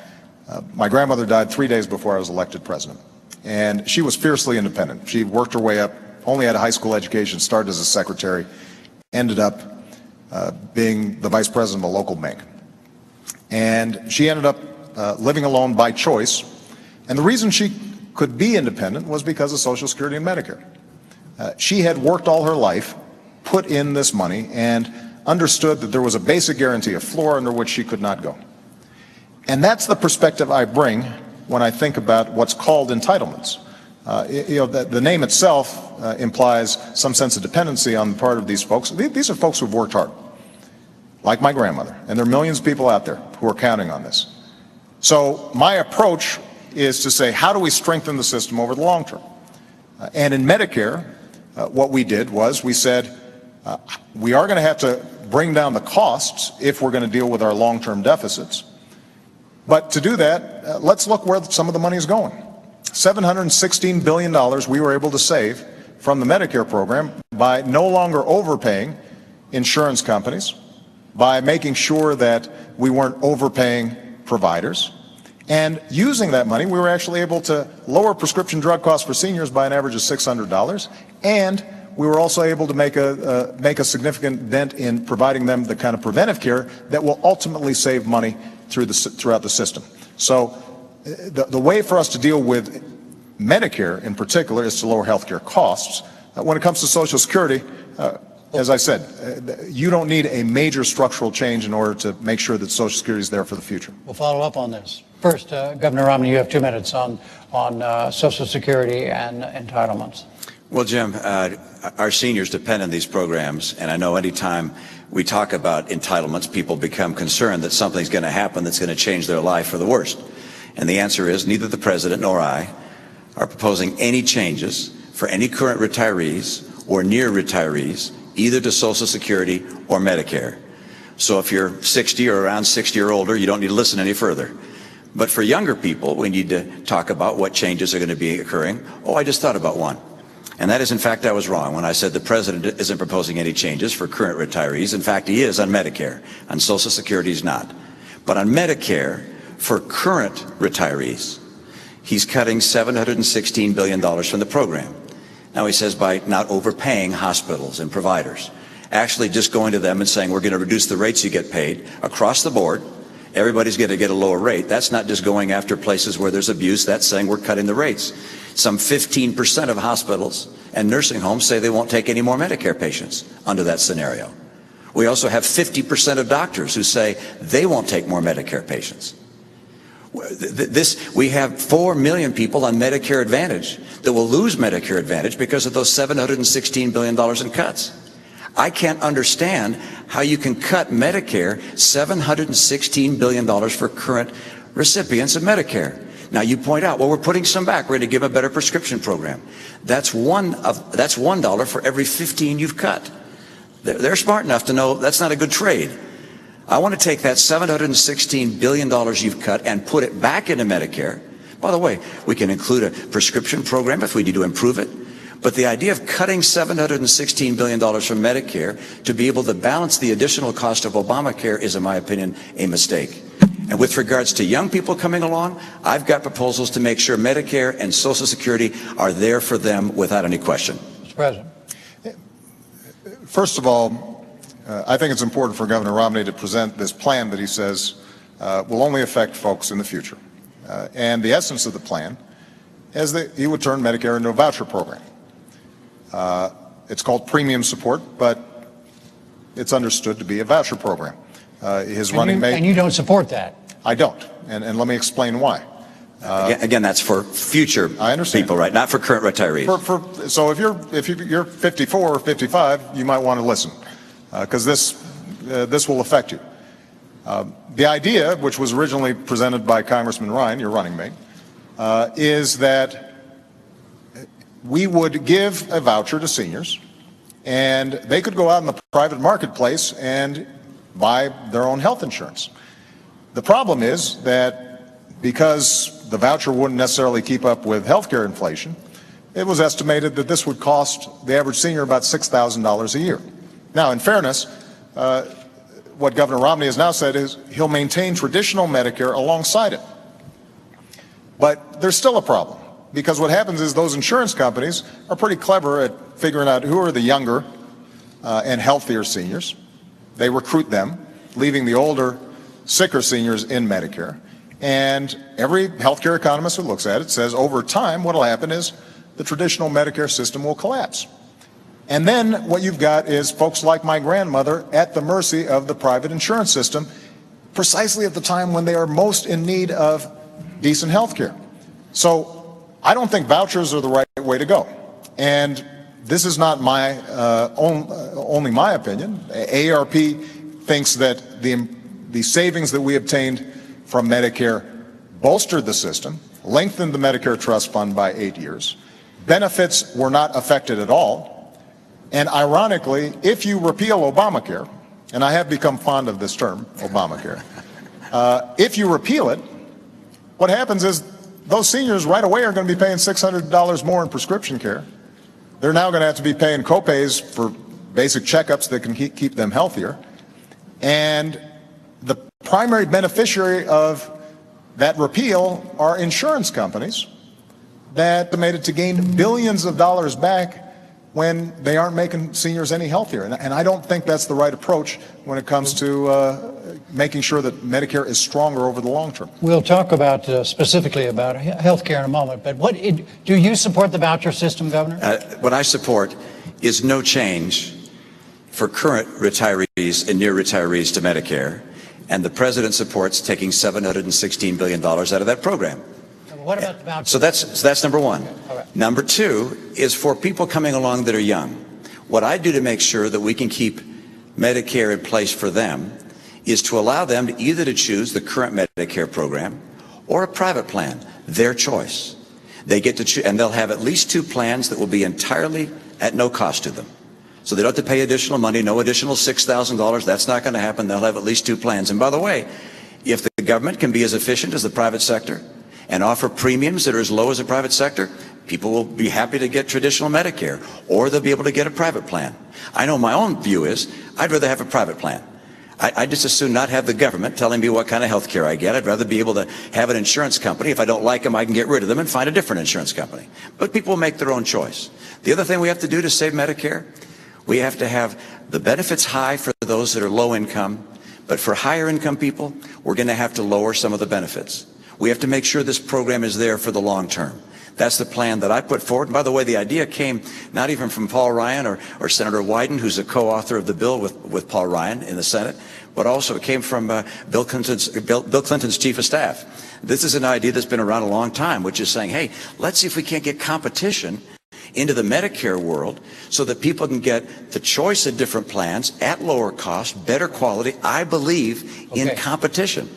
S2: My grandmother died 3 days before I was elected president, and she was fiercely independent. She worked her way up. Only had a high school education, started as a secretary, ended up being the vice president of a local bank. And she ended up living alone by choice. And the reason she could be independent was because of Social Security and Medicare. She had worked all her life, put in this money, and understood that there was a basic guarantee, a floor under which she could not go. And that's the perspective I bring when I think about what's called entitlements. The name itself implies some sense of dependency on the part of these folks. These are folks who've worked hard, like my grandmother, and there are millions of people out there who are counting on this. So my approach is to say, how do we strengthen the system over the long term? And in Medicare, what we did was we said, we are going to have to bring down the costs if we're going to deal with our long-term deficits. But to do that, let's look where some of the money is going. $716 billion we were able to save from the Medicare program by no longer overpaying insurance companies, by making sure that we weren't overpaying providers. And using that money, we were actually able to lower prescription drug costs for seniors by an average of $600. And we were also able to make a significant dent in providing them the kind of preventive care that will ultimately save money throughout the system. So the way for us to deal with Medicare in particular is to lower health care costs. When it comes to Social Security, as I said, you don't need a major structural change in order to make sure that Social Security is there for the future.
S1: We'll follow up on this. First, Governor Romney, you have 2 minutes on Social Security and entitlements.
S3: Well, Jim, our seniors depend on these programs, and I know anytime we talk about entitlements, people become concerned that something's going to happen that's going to change their life for the worst. And the answer is neither the President nor I are proposing any changes for any current retirees or near retirees, either to Social Security or Medicare. So if you're 60 or around 60 or older, you don't need to listen any further. But for younger people, we need to talk about what changes are going to be occurring. Oh, I just thought about one. And that is, in fact, I was wrong when I said the President isn't proposing any changes for current retirees. In fact, he is on Medicare. On Social Security, he's not. But on Medicare, for current retirees, he's cutting $716 billion from the program. Now, he says by not overpaying hospitals and providers, actually just going to them and saying, we're going to reduce the rates you get paid across the board. Everybody's going to get a lower rate. That's not just going after places where there's abuse. That's saying we're cutting the rates. Some 15% of hospitals and nursing homes say they won't take any more Medicare patients under that scenario. We also have 50% of doctors who say they won't take more Medicare patients. We have 4 million people on Medicare Advantage that will lose Medicare Advantage because of those $716 billion in cuts. I can't understand how you can cut Medicare $716 billion for current recipients of Medicare. Now you point out, well, we're putting some back. We're going to give a better prescription program. That's $1 for every 15 you've cut. They're smart enough to know that's not a good trade. I want to take that $716 billion you've cut and put it back into Medicare. By the way, we can include a prescription program if we need to improve it. But the idea of cutting $716 billion from Medicare to be able to balance the additional cost of Obamacare is, in my opinion, a mistake. And with regards to young people coming along, I've got proposals to make sure Medicare and Social Security are there for them without any question.
S1: Mr. President.
S2: First of all, I think it's important for Governor Romney to present this plan that he says will only affect folks in the future. And the essence of the plan is that he would turn Medicare into a voucher program. It's called premium support, but it's understood to be a voucher program. His running mate.
S1: And you don't support that?
S2: I don't, and let me explain why.
S3: Again, that's for future people, right? Not for current retirees.
S2: So if you're 54 or 55, you might want to listen, because this will affect you. The idea, which was originally presented by Congressman Ryan, your running mate, is that we would give a voucher to seniors, and they could go out in the private marketplace and buy their own health insurance. The problem is that because the voucher wouldn't necessarily keep up with healthcare inflation, it was estimated that this would cost the average senior about $6,000 a year. Now, in fairness, what Governor Romney has now said is he'll maintain traditional Medicare alongside it. But there's still a problem, because what happens is those insurance companies are pretty clever at figuring out who are the younger and healthier seniors. They recruit them, leaving the older, sicker seniors in Medicare. And every healthcare economist who looks at it says over time what will happen is the traditional Medicare system will collapse. And then what you've got is folks like my grandmother at the mercy of the private insurance system, precisely at the time when they are most in need of decent health care. So I don't think vouchers are the right way to go. And this is not my only my opinion. AARP thinks that the savings that we obtained from Medicare bolstered the system, lengthened the Medicare trust fund by 8 years. Benefits were not affected at all. And ironically, if you repeal Obamacare, and I have become fond of this term, Obamacare, if you repeal it, what happens is those seniors right away are going to be paying $600 more in prescription care. They're now going to have to be paying copays for basic checkups that can keep them healthier. And the primary beneficiary of that repeal are insurance companies that are estimated to gain billions of dollars back when they aren't making seniors any healthier. And I don't think that's the right approach when it comes to making sure that Medicare is stronger over the long term.
S1: We'll talk about specifically about health care in a moment, but do you support the voucher system, Governor?
S3: What I support is no change for current retirees and near retirees to Medicare, and the President supports taking $716 billion out of that program.
S1: What about the voucher?
S3: So that's number one.
S1: All right.
S3: Number two is for people coming along that are young. What I do to make sure that we can keep Medicare in place for them is to allow them to either to choose the current Medicare program or a private plan, their choice. They get to choose, and they'll have at least two plans that will be entirely at no cost to them. So they don't have to pay additional money, no additional $6,000. That's not going to happen. They'll have at least two plans. And by the way, if the government can be as efficient as the private sector and offer premiums that are as low as the private sector, people will be happy to get traditional Medicare, or they'll be able to get a private plan. I know my own view is I'd rather have a private plan. I just as soon not have the government telling me what kind of health care I get. I'd rather be able to have an insurance company. If I don't like them, I can get rid of them and find a different insurance company. But people will make their own choice. The other thing we have to do to save Medicare, we have to have the benefits high for those that are low income, but for higher income people, we're going to have to lower some of the benefits. We have to make sure this program is there for the long term. That's the plan that I put forward. And by the way, the idea came not even from Paul Ryan or Senator Wyden, who's a co-author of the bill with Paul Ryan in the Senate, but also it came from Bill Clinton's chief of staff. This is an idea that's been around a long time, which is saying, hey, let's see if we can't get competition into the Medicare world so that people can get the choice of different plans at lower cost, better quality, I believe, in competition.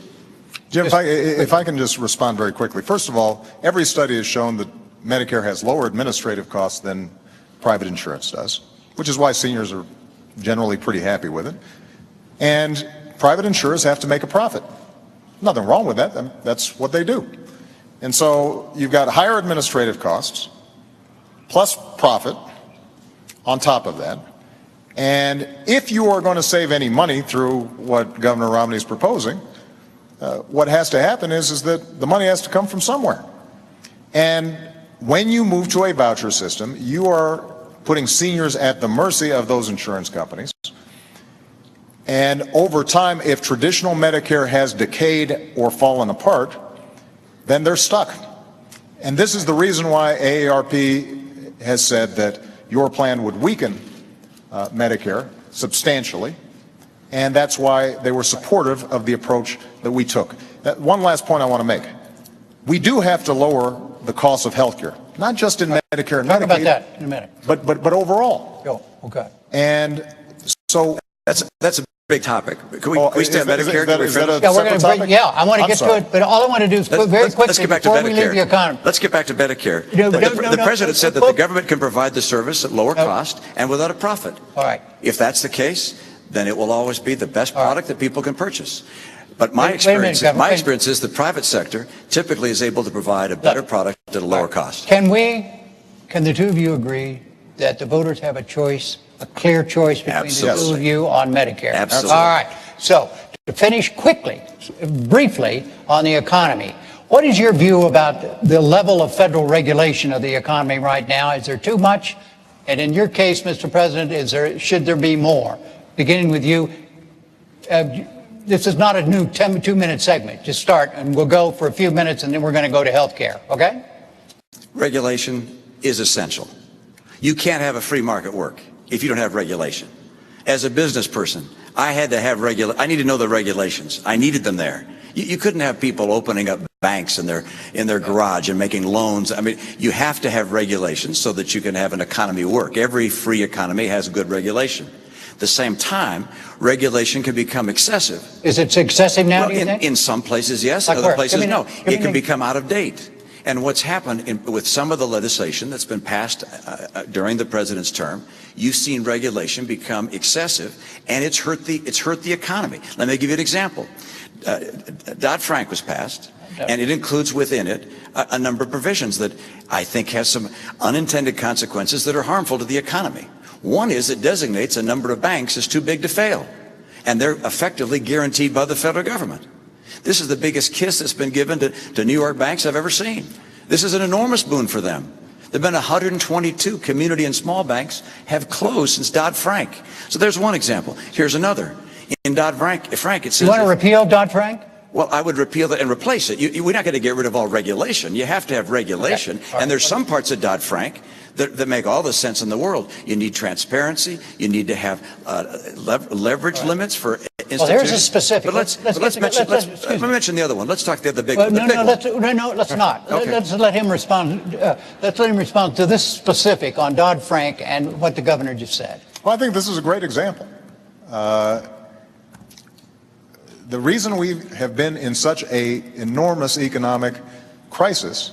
S2: Jim, if I can just respond very quickly. First of all, every study has shown that Medicare has lower administrative costs than private insurance does, which is why seniors are generally pretty happy with it. And private insurers have to make a profit. Nothing wrong with that. That's what they do. And so you've got higher administrative costs plus profit on top of that. And if you are going to save any money through what Governor Romney is proposing, what has to happen is that the money has to come from somewhere. And when you move to a voucher system, you are putting seniors at the mercy of those insurance companies. And over time, if traditional Medicare has decayed or fallen apart, then they're stuck. And this is the reason why AARP has said that your plan would weaken Medicare substantially. And that's why they were supportive of the approach that we took. One last point I want to make. We do have to lower the cost of health care, not just in Medicare and Medicaid.
S1: Talk about that in a minute.
S2: But overall.
S1: Oh, okay.
S2: And so
S3: that's a big topic. Can we stay on Medicare?
S1: I want to get to it, but all I want to do is very quickly before we leave the economy.
S3: Let's get back to Medicare. The president said that the government can provide the service at lower cost and without a profit.
S1: All right.
S3: If that's the case, then it will always be the best product that people can purchase. But my experience is the private sector typically is able to provide a better product at a lower cost.
S1: Can the two of you agree that the voters have a choice, a clear choice between the two of you on Medicare?
S3: Absolutely.
S1: All right. So to finish quickly, briefly on the economy, what is your view about the level of federal regulation of the economy right now? Is there too much? And in your case, Mr. President, should there be more? Beginning with you, this is not a new 2-minute segment. Just start, and we'll go for a few minutes, and then we're going to go to health care, okay?
S3: Regulation is essential. You can't have a free market work if you don't have regulation. As a business person, I had to have I need to know the regulations. I needed them there. You couldn't have people opening up banks in their garage and making loans. I mean, you have to have regulations so that you can have an economy work. Every free economy has good regulation. At the same time, regulation can become excessive.
S1: Is it excessive now,
S3: Well,
S1: do you think?
S3: in some places, yes.
S1: Like
S3: In other
S1: where?
S3: places, no.
S1: Give me
S3: It can become out of date. And what's happened with some of the legislation that's been passed during the president's term, you've seen regulation become excessive, and it's hurt the economy. Let me give you an example. Dodd-Frank was passed, and it includes within it a number of provisions that I think has some unintended consequences that are harmful to the economy. One is it designates a number of banks as too big to fail, and they're effectively guaranteed by the federal government. This is the biggest kiss that's been given to New York banks I've ever seen. This is an enormous boon for them. There have been 122 community and small banks have closed since Dodd-Frank. So there's one example. Here's another. In Dodd-Frank, it says...
S1: You want to repeal Dodd-Frank?
S3: Well, I would repeal that and replace it. We're not going to get rid of all regulation. You have to have regulation. Okay. And there's some parts of Dodd-Frank that make all the sense in the world. You need transparency. You need to have leverage limits for institutions.
S1: Well, here's a specific.
S3: But let's mention the other one. Let's talk the other big
S1: well,
S3: one.
S1: Let's not.
S3: Okay.
S1: Let's let him respond. Let's let him respond to this specific on Dodd-Frank and what the governor just said.
S2: Well, I think this is a great example. The reason we have been in such an enormous economic crisis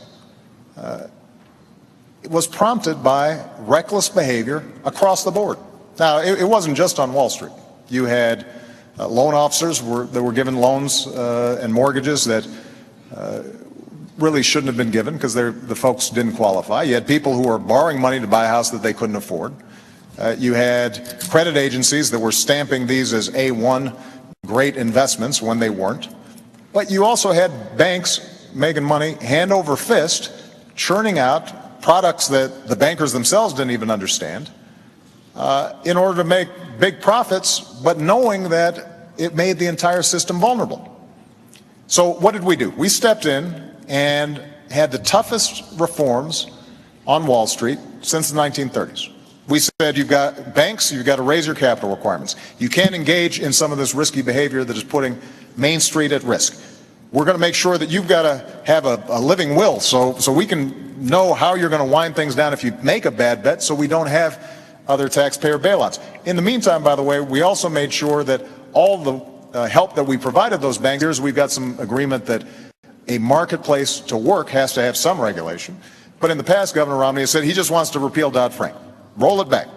S2: was prompted by reckless behavior across the board. Now, it wasn't just on Wall Street. You had loan officers that were given loans and mortgages that really shouldn't have been given because the folks didn't qualify. You had people who were borrowing money to buy a house that they couldn't afford. You had credit agencies that were stamping these as A1 great investments when they weren't. But you also had banks making money hand over fist, churning out products that the bankers themselves didn't even understand in order to make big profits, but knowing that it made the entire system vulnerable. So what did we do? We stepped in and had the toughest reforms on Wall Street since the 1930s. We said, you've got banks, you've got to raise your capital requirements. You can't engage in some of this risky behavior that is putting Main Street at risk. We're going to make sure that you've got to have a living will so we can know how you're going to wind things down if you make a bad bet, so we don't have other taxpayer bailouts. In the meantime, by the way, we also made sure that all the help that we provided those banks, we've got some agreement that a marketplace to work has to have some regulation. But in the past, Governor Romney has said he just wants to repeal Dodd-Frank. Roll it back.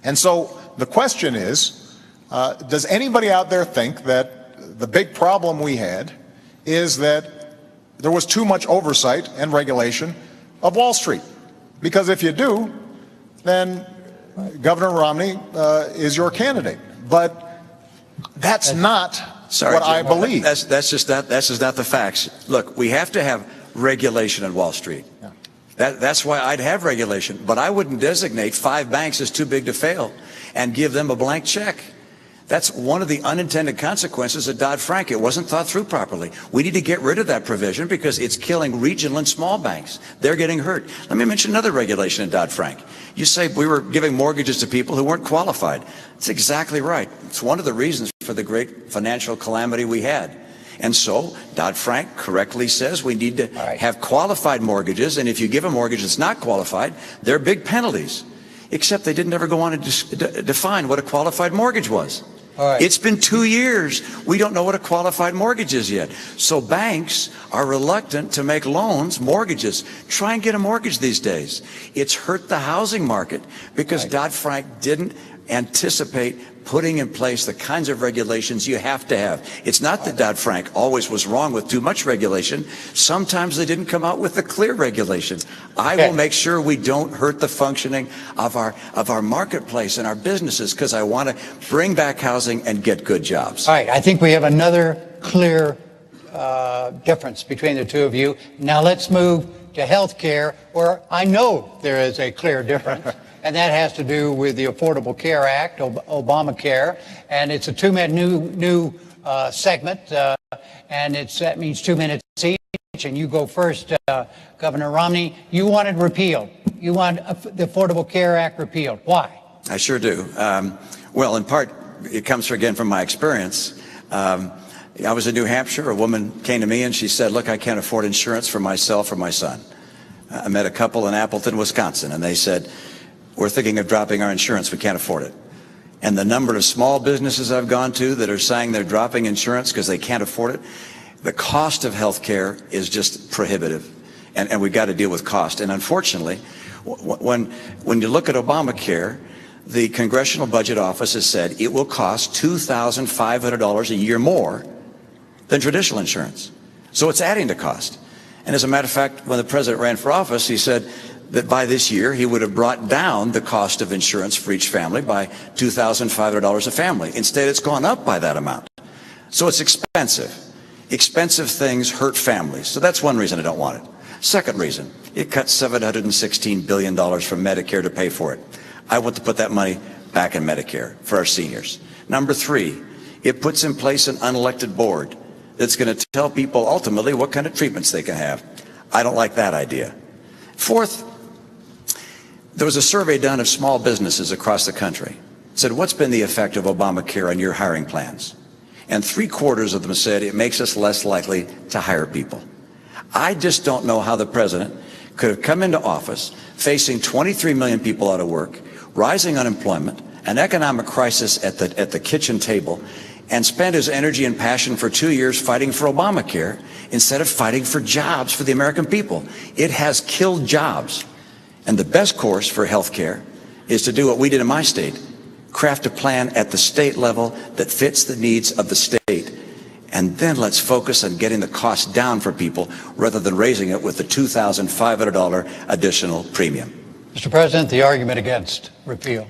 S2: And so the question is, does anybody out there think that the big problem we had is that there was too much oversight and regulation of Wall Street? Because if you do, then Governor Romney is your candidate. But that's not what I believe.
S3: That's just not the facts. Look, we have to have regulation on Wall Street. Yeah. That's why I'd have regulation, but I wouldn't designate 5 banks as too big to fail and give them a blank check. That's one of the unintended consequences of Dodd-Frank. It wasn't thought through properly. We need to get rid of that provision because it's killing regional and small banks. They're getting hurt. Let me mention another regulation in Dodd-Frank. You say we were giving mortgages to people who weren't qualified. That's exactly right. It's one of the reasons for the great financial calamity we had. And so Dodd-Frank correctly says we need to have qualified mortgages, and if you give a mortgage that's not qualified, there are big penalties. Except they didn't ever go on to define what a qualified mortgage was. It's been 2 years. We don't know what a qualified mortgage is yet. So banks are reluctant to make loans, mortgages. Try and get a mortgage these days. It's hurt the housing market because Dodd-Frank didn't anticipate putting in place the kinds of regulations you have to have. It's not that Dodd-Frank always was wrong with too much regulation. Sometimes they didn't come out with the clear regulations. I will make sure we don't hurt the functioning of our marketplace and our businesses because I want to bring back housing and get good jobs.
S1: All right, I think we have another clear difference between the two of you. Now let's move to health care, where I know there is a clear difference. And that has to do with the Affordable Care Act, Obamacare, and it's a two-minute new segment, and that means 2 minutes each. And you go first, Governor Romney. You want it repealed. You want the Affordable Care Act repealed. Why?
S3: I sure do. Well, in part, it comes again from my experience. I was in New Hampshire. A woman came to me and she said, look, I can't afford insurance for myself or my son. I met a couple in Appleton, Wisconsin, and they said, we're thinking of dropping our insurance. We can't afford it. And the number of small businesses I've gone to that are saying they're dropping insurance because they can't afford it, the cost of health care is just prohibitive. And we've got to deal with cost. And unfortunately, when you look at Obamacare, the Congressional Budget Office has said it will cost $2,500 a year more than traditional insurance. So it's adding to cost. And as a matter of fact, when the president ran for office, he said that by this year he would have brought down the cost of insurance for each family by $2,500 a family. Instead, it's gone up by that amount. So it's expensive. Expensive things hurt families. So that's one reason I don't want it. Second reason, it cuts $716 billion from Medicare to pay for it. I want to put that money back in Medicare for our seniors. Number three, it puts in place an unelected board that's going to tell people ultimately what kind of treatments they can have. I don't like that idea. Fourth, there was a survey done of small businesses across the country. It said, what's been the effect of Obamacare on your hiring plans? And 3/4 of them said it makes us less likely to hire people. I just don't know how the president could have come into office facing 23 million people out of work, rising unemployment, an economic crisis at the kitchen table, and spend his energy and passion for 2 years fighting for Obamacare instead of fighting for jobs for the American people. It has killed jobs. And the best course for health care is to do what we did in my state, craft a plan at the state level that fits the needs of the state. And then let's focus on getting the cost down for people rather than raising it with the $2,500 additional premium.
S1: Mr. President, the argument against repeal.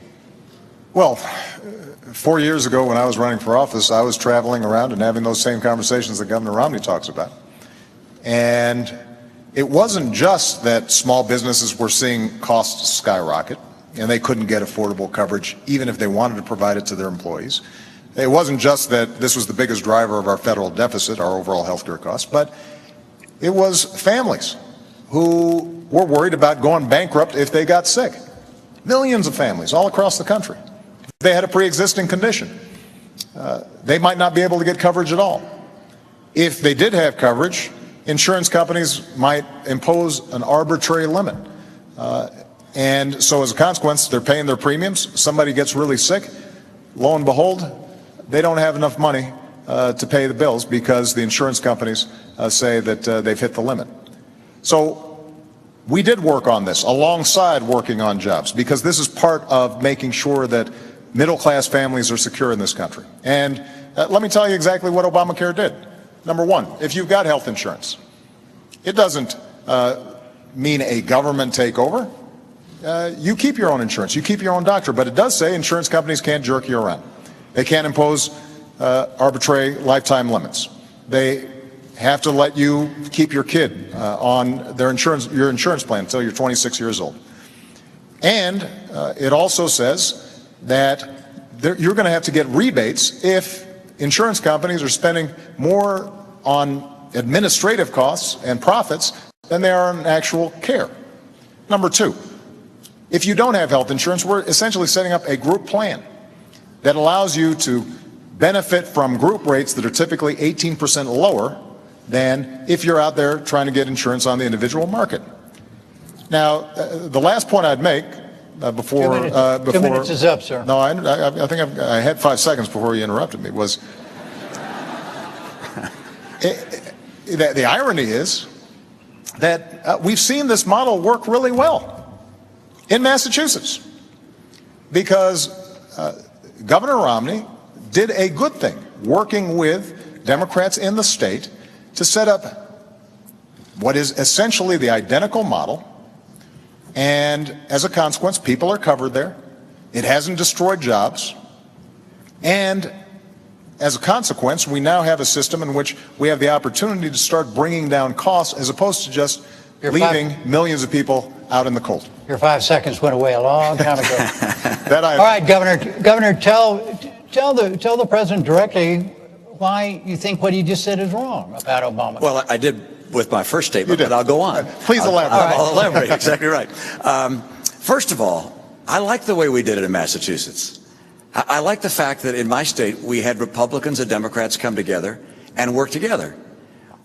S2: Well, 4 years ago when I was running for office, I was traveling around and having those same conversations that Governor Romney talks about. And it wasn't just that small businesses were seeing costs skyrocket and they couldn't get affordable coverage even if they wanted to provide it to their employees. It wasn't just that this was the biggest driver of our federal deficit, our overall health care costs, but it was families who were worried about going bankrupt if they got sick. Millions of families all across the country. If they had a pre-existing condition, they might not be able to get coverage at all. If they did have coverage, insurance companies might impose an arbitrary limit. And so as a consequence, they're paying their premiums. Somebody gets really sick. Lo and behold, they don't have enough money to pay the bills because the insurance companies say that they've hit the limit. So we did work on this alongside working on jobs because this is part of making sure that middle-class families are secure in this country. And let me tell you exactly what Obamacare did. Number one, if you've got health insurance, it doesn't mean a government takeover. You keep your own insurance, you keep your own doctor, but it does say insurance companies can't jerk you around. They can't impose arbitrary lifetime limits. They have to let you keep your kid on your insurance plan until you're 26 years old. And it also says that you're going to have to get rebates if insurance companies are spending more on administrative costs and profits than they are on actual care. Number two, if you don't have health insurance, we're essentially setting up a group plan that allows you to benefit from group rates that are typically 18% lower than if you're out there trying to get insurance on the individual market. Now, the last point I'd make before
S1: 2 minutes is up, sir.
S2: No, I think I had 5 seconds before you interrupted me. Was the irony is that we've seen this model work really well in Massachusetts because Governor Romney did a good thing working with Democrats in the state to set up what is essentially the identical model. And as a consequence, people are covered there. It hasn't destroyed jobs. And as a consequence, we now have a system in which we have the opportunity to start bringing down costs as opposed to just leaving millions of people out in the cold.
S1: Your 5 seconds went away a long time ago.
S2: All
S1: right, Governor, tell the president directly why you think what he just said is wrong about Obama.
S3: Well, I did with my first statement, but I'll go on.
S2: Please elaborate.
S3: I'll elaborate. Exactly right. First of all, I like the way we did it in Massachusetts. I like the fact that in my state we had Republicans and Democrats come together and work together.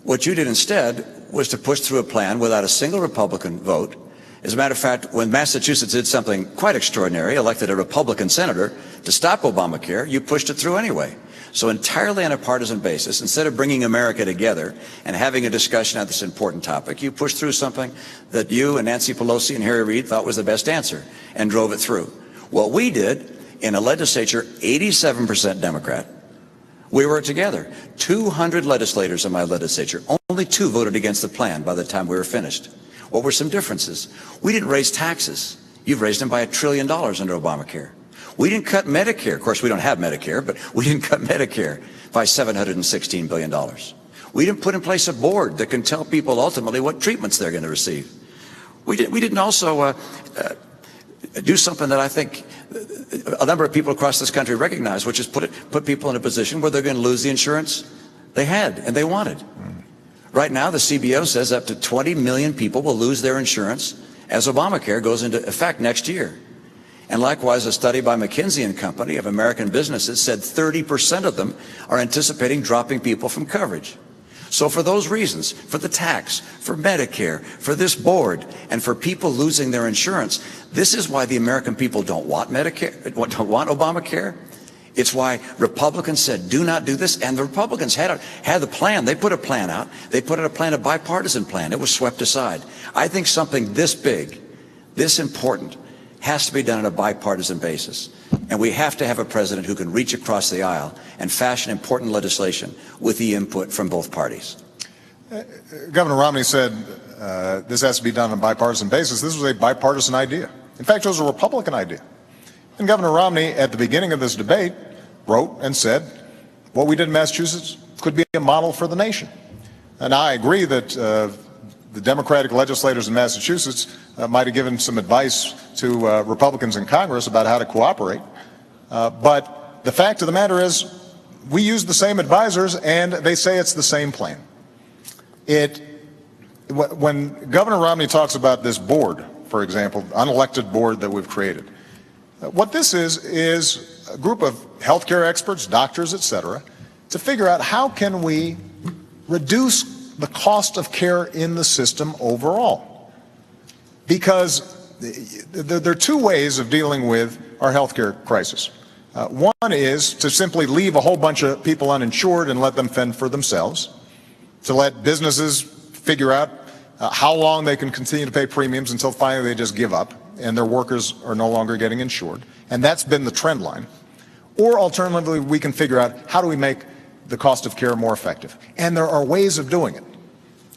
S3: What you did instead was to push through a plan without a single Republican vote. As a matter of fact, when Massachusetts did something quite extraordinary, elected a Republican senator to stop Obamacare, you pushed it through anyway. So entirely on a partisan basis, instead of bringing America together and having a discussion on this important topic, you pushed through something that you and Nancy Pelosi and Harry Reid thought was the best answer and drove it through. What we did in a legislature, 87% Democrat, we worked together. 200 legislators in my legislature, only 2 voted against the plan by the time we were finished. What were some differences? We didn't raise taxes. You've raised them by $1 trillion under Obamacare. We didn't cut Medicare. Of course, we don't have Medicare, but we didn't cut Medicare by $716 billion. We didn't put in place a board that can tell people ultimately what treatments they're going to receive. We didn't also do something that I think a number of people across this country recognize, which is put people in a position where they're going to lose the insurance they had and they wanted. Right now, the CBO says up to 20 million people will lose their insurance as Obamacare goes into effect next year. And likewise, a study by McKinsey and Company of American businesses said 30% of them are anticipating dropping people from coverage. So for those reasons, for the tax, for Medicare, for this board, and for people losing their insurance, this is why the American people don't want Medicare, don't want Obamacare. It's why Republicans said, do not do this. And the Republicans had the plan. They put a plan out. They put out a plan, a bipartisan plan. It was swept aside. I think something this big, this important, has to be done on a bipartisan basis. And we have to have a president who can reach across the aisle and fashion important legislation with the input from both parties.
S2: Governor Romney said this has to be done on a bipartisan basis. This was a bipartisan idea. In fact, it was a Republican idea. And Governor Romney, at the beginning of this debate, wrote and said, what we did in Massachusetts could be a model for the nation. And I agree that the Democratic legislators in Massachusetts might have given some advice to Republicans in Congress about how to cooperate. But the fact of the matter is, we use the same advisors, and they say it's the same plan. When Governor Romney talks about this board, for example, unelected board that we've created, what this is a group of healthcare experts, doctors, et cetera, to figure out how can we reduce the cost of care in the system overall. Because there are 2 ways of dealing with our healthcare crisis. One is to simply leave a whole bunch of people uninsured and let them fend for themselves, to let businesses figure out how long they can continue to pay premiums until finally they just give up and their workers are no longer getting insured. And that's been the trend line. Or alternatively, we can figure out how do we make the cost of care more effective. And there are ways of doing it.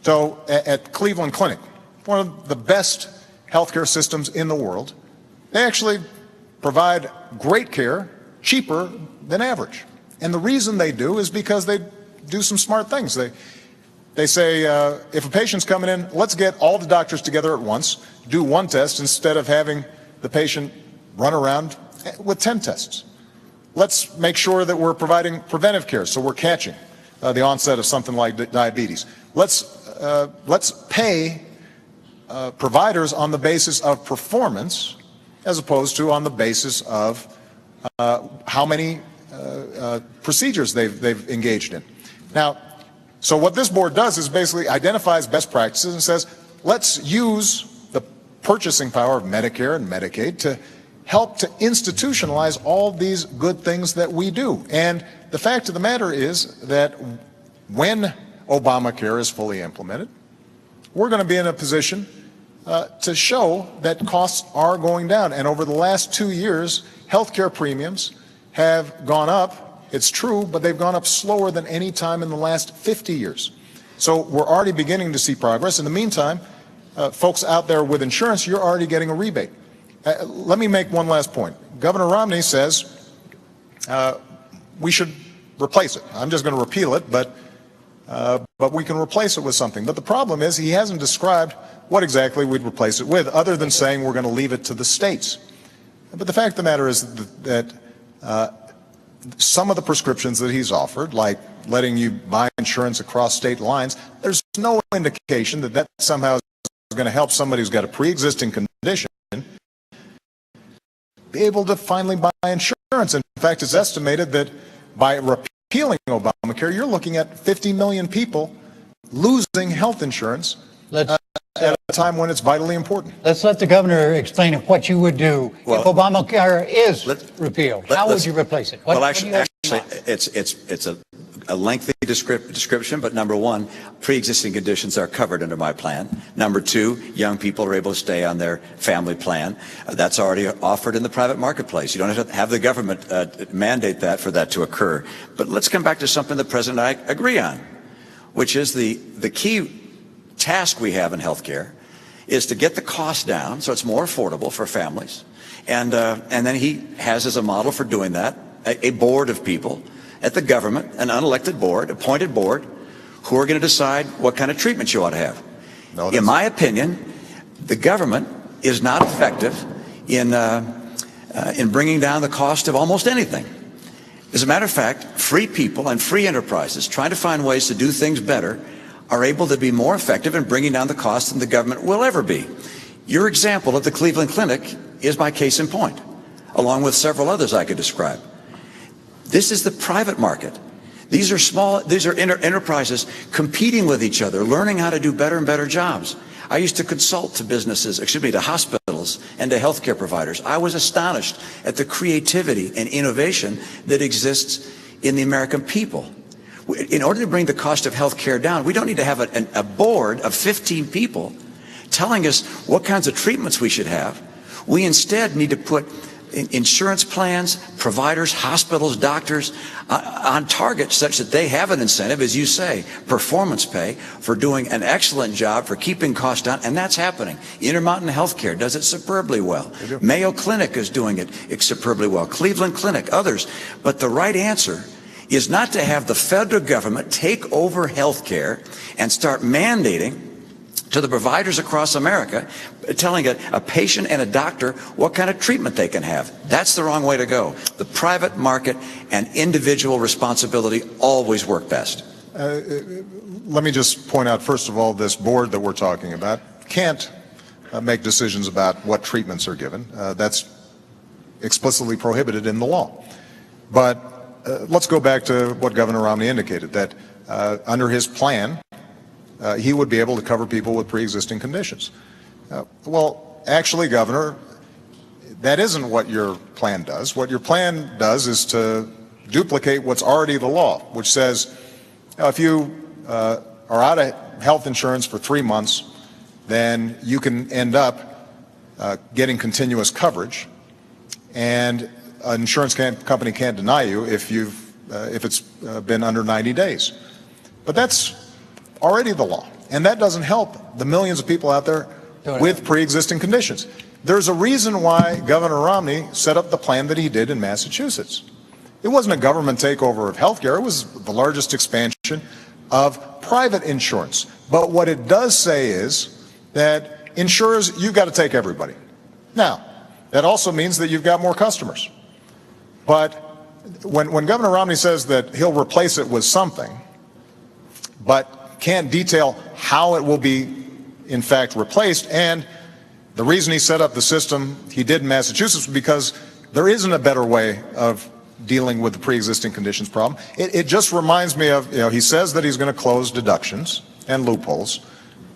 S2: So at Cleveland Clinic, one of the best healthcare systems in the world, they actually provide great care cheaper than average. And the reason they do is because they do some smart things. They say, if a patient's coming in, let's get all the doctors together at once, do one test instead of having the patient run around with 10 tests. Let's make sure that we're providing preventive care, so we're catching the onset of something like diabetes. Let's pay providers on the basis of performance as opposed to on the basis of how many procedures they've engaged in. Now, so what this board does is basically identifies best practices and says, let's use the purchasing power of Medicare and Medicaid to help to institutionalize all these good things that we do. And the fact of the matter is that when Obamacare is fully implemented, we're going to be in a position to show that costs are going down. And over the last 2 years, healthcare premiums have gone up. It's true, but they've gone up slower than any time in the last 50 years. So we're already beginning to see progress. In the meantime, folks out there with insurance, you're already getting a rebate. Let me make one last point. Governor Romney says we should replace it. I'm just going to repeal it, but we can replace it with something. But the problem is he hasn't described what exactly we'd replace it with, other than saying we're going to leave it to the states. But the fact of the matter is that some of the prescriptions that he's offered, like letting you buy insurance across state lines, there's no indication that that somehow is going to help somebody who's got a pre-existing condition be able to finally buy insurance. In fact, it's estimated that by repealing repealing Obamacare, you're looking at 50 million people losing health insurance
S1: Let's
S2: at a time when it's vitally important.
S1: let's let the governor explain what you would do
S3: Well,
S1: if Obamacare is repealed. How would
S3: let's-
S1: you replace it?
S3: Well, actually, it's a lengthy description, but number one, pre-existing conditions are covered under my plan. Number two, young people are able to stay on their family plan. That's already offered in the private marketplace. You don't have to have the government mandate that for that to occur. But let's come back to something the President and I agree on, which is the key task we have in healthcare is to get the cost down so it's more affordable for families. And then he has as a model for doing that a board of people at the government, an unelected board, appointed board, who are going to decide what kind of treatment you ought to have. In my opinion, the government is not effective in bringing down the cost of almost anything. As a matter of fact, free people and free enterprises trying to find ways to do things better are able to be more effective in bringing down the cost than the government will ever be. Your example of the Cleveland Clinic is my case in point, along with several others I could describe. This is the private market. These are enterprises competing with each other, learning how to do better and better jobs. I used to consult to businesses, to hospitals and to healthcare providers. I was astonished at the creativity and innovation that exists in the American people. In order to bring the cost of healthcare down, we don't need to have a board of 15 people telling us what kinds of treatments we should have. We instead need to put insurance plans, providers, hospitals, doctors on target such that they have an incentive, as you say, performance pay for doing an excellent job for keeping costs down, and that's happening. Intermountain Healthcare does it superbly well. Mayo Clinic is doing it superbly well. Cleveland Clinic, others. But the right answer is not to have the federal government take over healthcare and start mandating to the providers across America, telling a patient and a doctor what kind of treatment they can have. That's the wrong way to go. The private market and individual responsibility always work best.
S2: Let me just point out, first of all, this board that we're talking about can't make decisions about what treatments are given. That's explicitly prohibited in the law. But let's go back to what Governor Romney indicated, that under his plan, he would be able to cover people with pre-existing conditions. Well, actually, Governor, that isn't what your plan does. What your plan does is to duplicate what's already the law, which says if you are out of health insurance for 3 months, then you can end up getting continuous coverage, and an insurance company can't deny you if it's been under 90 days. But that's already the law, and that doesn't help the millions of people out there with pre-existing conditions. There's a reason why Governor Romney set up the plan that he did in Massachusetts. It wasn't a government takeover of health care. It was the largest expansion of private insurance. But what it does say is that insurers, you've got to take everybody. Now, that also means that you've got more customers. But when Governor Romney says that he'll replace it with something, but can't detail how it will be, in fact, replaced, and the reason he set up the system he did in Massachusetts was because there isn't a better way of dealing with the pre-existing conditions problem. It just reminds me of, he says that he's going to close deductions and loopholes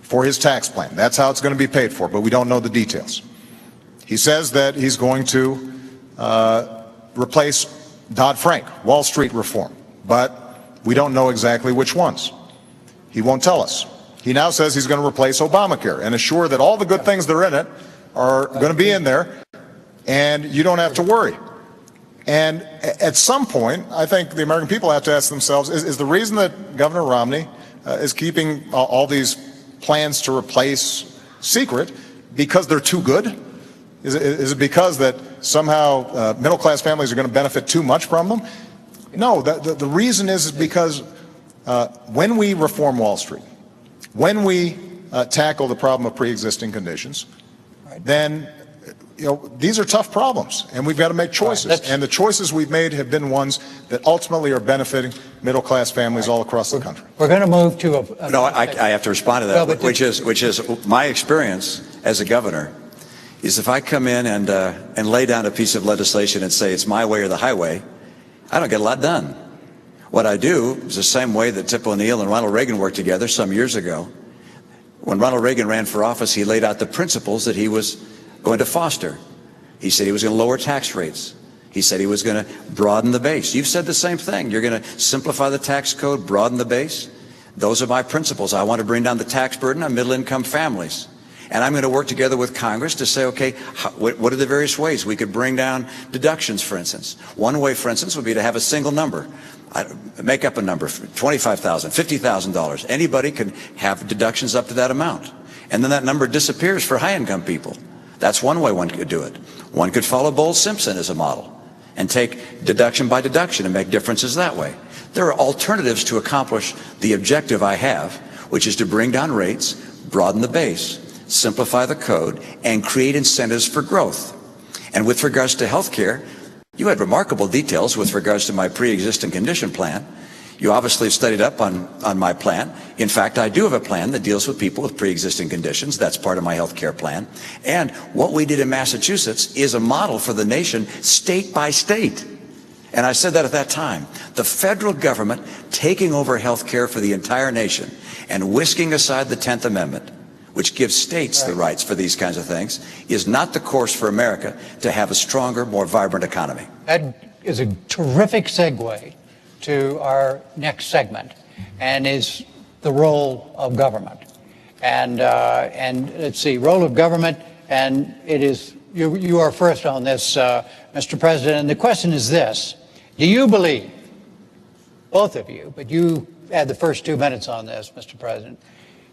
S2: for his tax plan. That's how it's going to be paid for, but we don't know the details. He says that he's going to replace Dodd-Frank, Wall Street reform, but we don't know exactly which ones. He won't tell us. He now says he's going to replace Obamacare and assure that all the good things that are in it are going to be in there, and you don't have to worry. And at some point, I think the American people have to ask themselves, is the reason that Governor Romney is keeping all these plans to replace secret because they're too good? Is it because that somehow middle-class families are going to benefit too much from them? No, the reason is because when we reform Wall Street, when we tackle the problem of pre-existing conditions, then these are tough problems, and we've got to make choices. And the choices we've made have been ones that ultimately are benefiting middle-class families all across the country.
S1: We're going to move to a...
S3: No, I have to respond to that, which is my experience as a governor, is if I come in and lay down a piece of legislation and say it's my way or the highway, I don't get a lot done. What I do is the same way that Tip O'Neill and Ronald Reagan worked together some years ago. When Ronald Reagan ran for office, he laid out the principles that he was going to foster. He said he was going to lower tax rates. He said he was going to broaden the base. You've said the same thing. You're going to simplify the tax code, broaden the base. Those are my principles. I want to bring down the tax burden on middle-income families. And I'm going to work together with Congress to say, okay, what are the various ways we could bring down deductions, for instance? One way, for instance, would be to have a single number. Make up a number, $25,000, $50,000. Anybody can have deductions up to that amount. And then that number disappears for high-income people. That's one way one could do it. One could follow Bowles-Simpson as a model and take deduction by deduction and make differences that way. There are alternatives to accomplish the objective I have, which is to bring down rates, broaden the base, simplify the code, and create incentives for growth. And with regards to health care, you had remarkable details with regards to my pre-existing condition plan. You obviously have studied up on my plan. In fact, I do have a plan that deals with people with pre-existing conditions. That's part of my health care plan. And what we did in Massachusetts is a model for the nation, state by state. And I said that at that time. The federal government taking over health care for the entire nation and whisking aside the 10th Amendment, which gives states the rights for these kinds of things, is not the course for America to have a stronger, more vibrant economy.
S1: That is a terrific segue to our next segment, and is the role of government. And let's see, role of government, and it is, you are first on this, Mr. President, and the question is this: do you believe, both of you, but you had the first 2 minutes on this, Mr. President,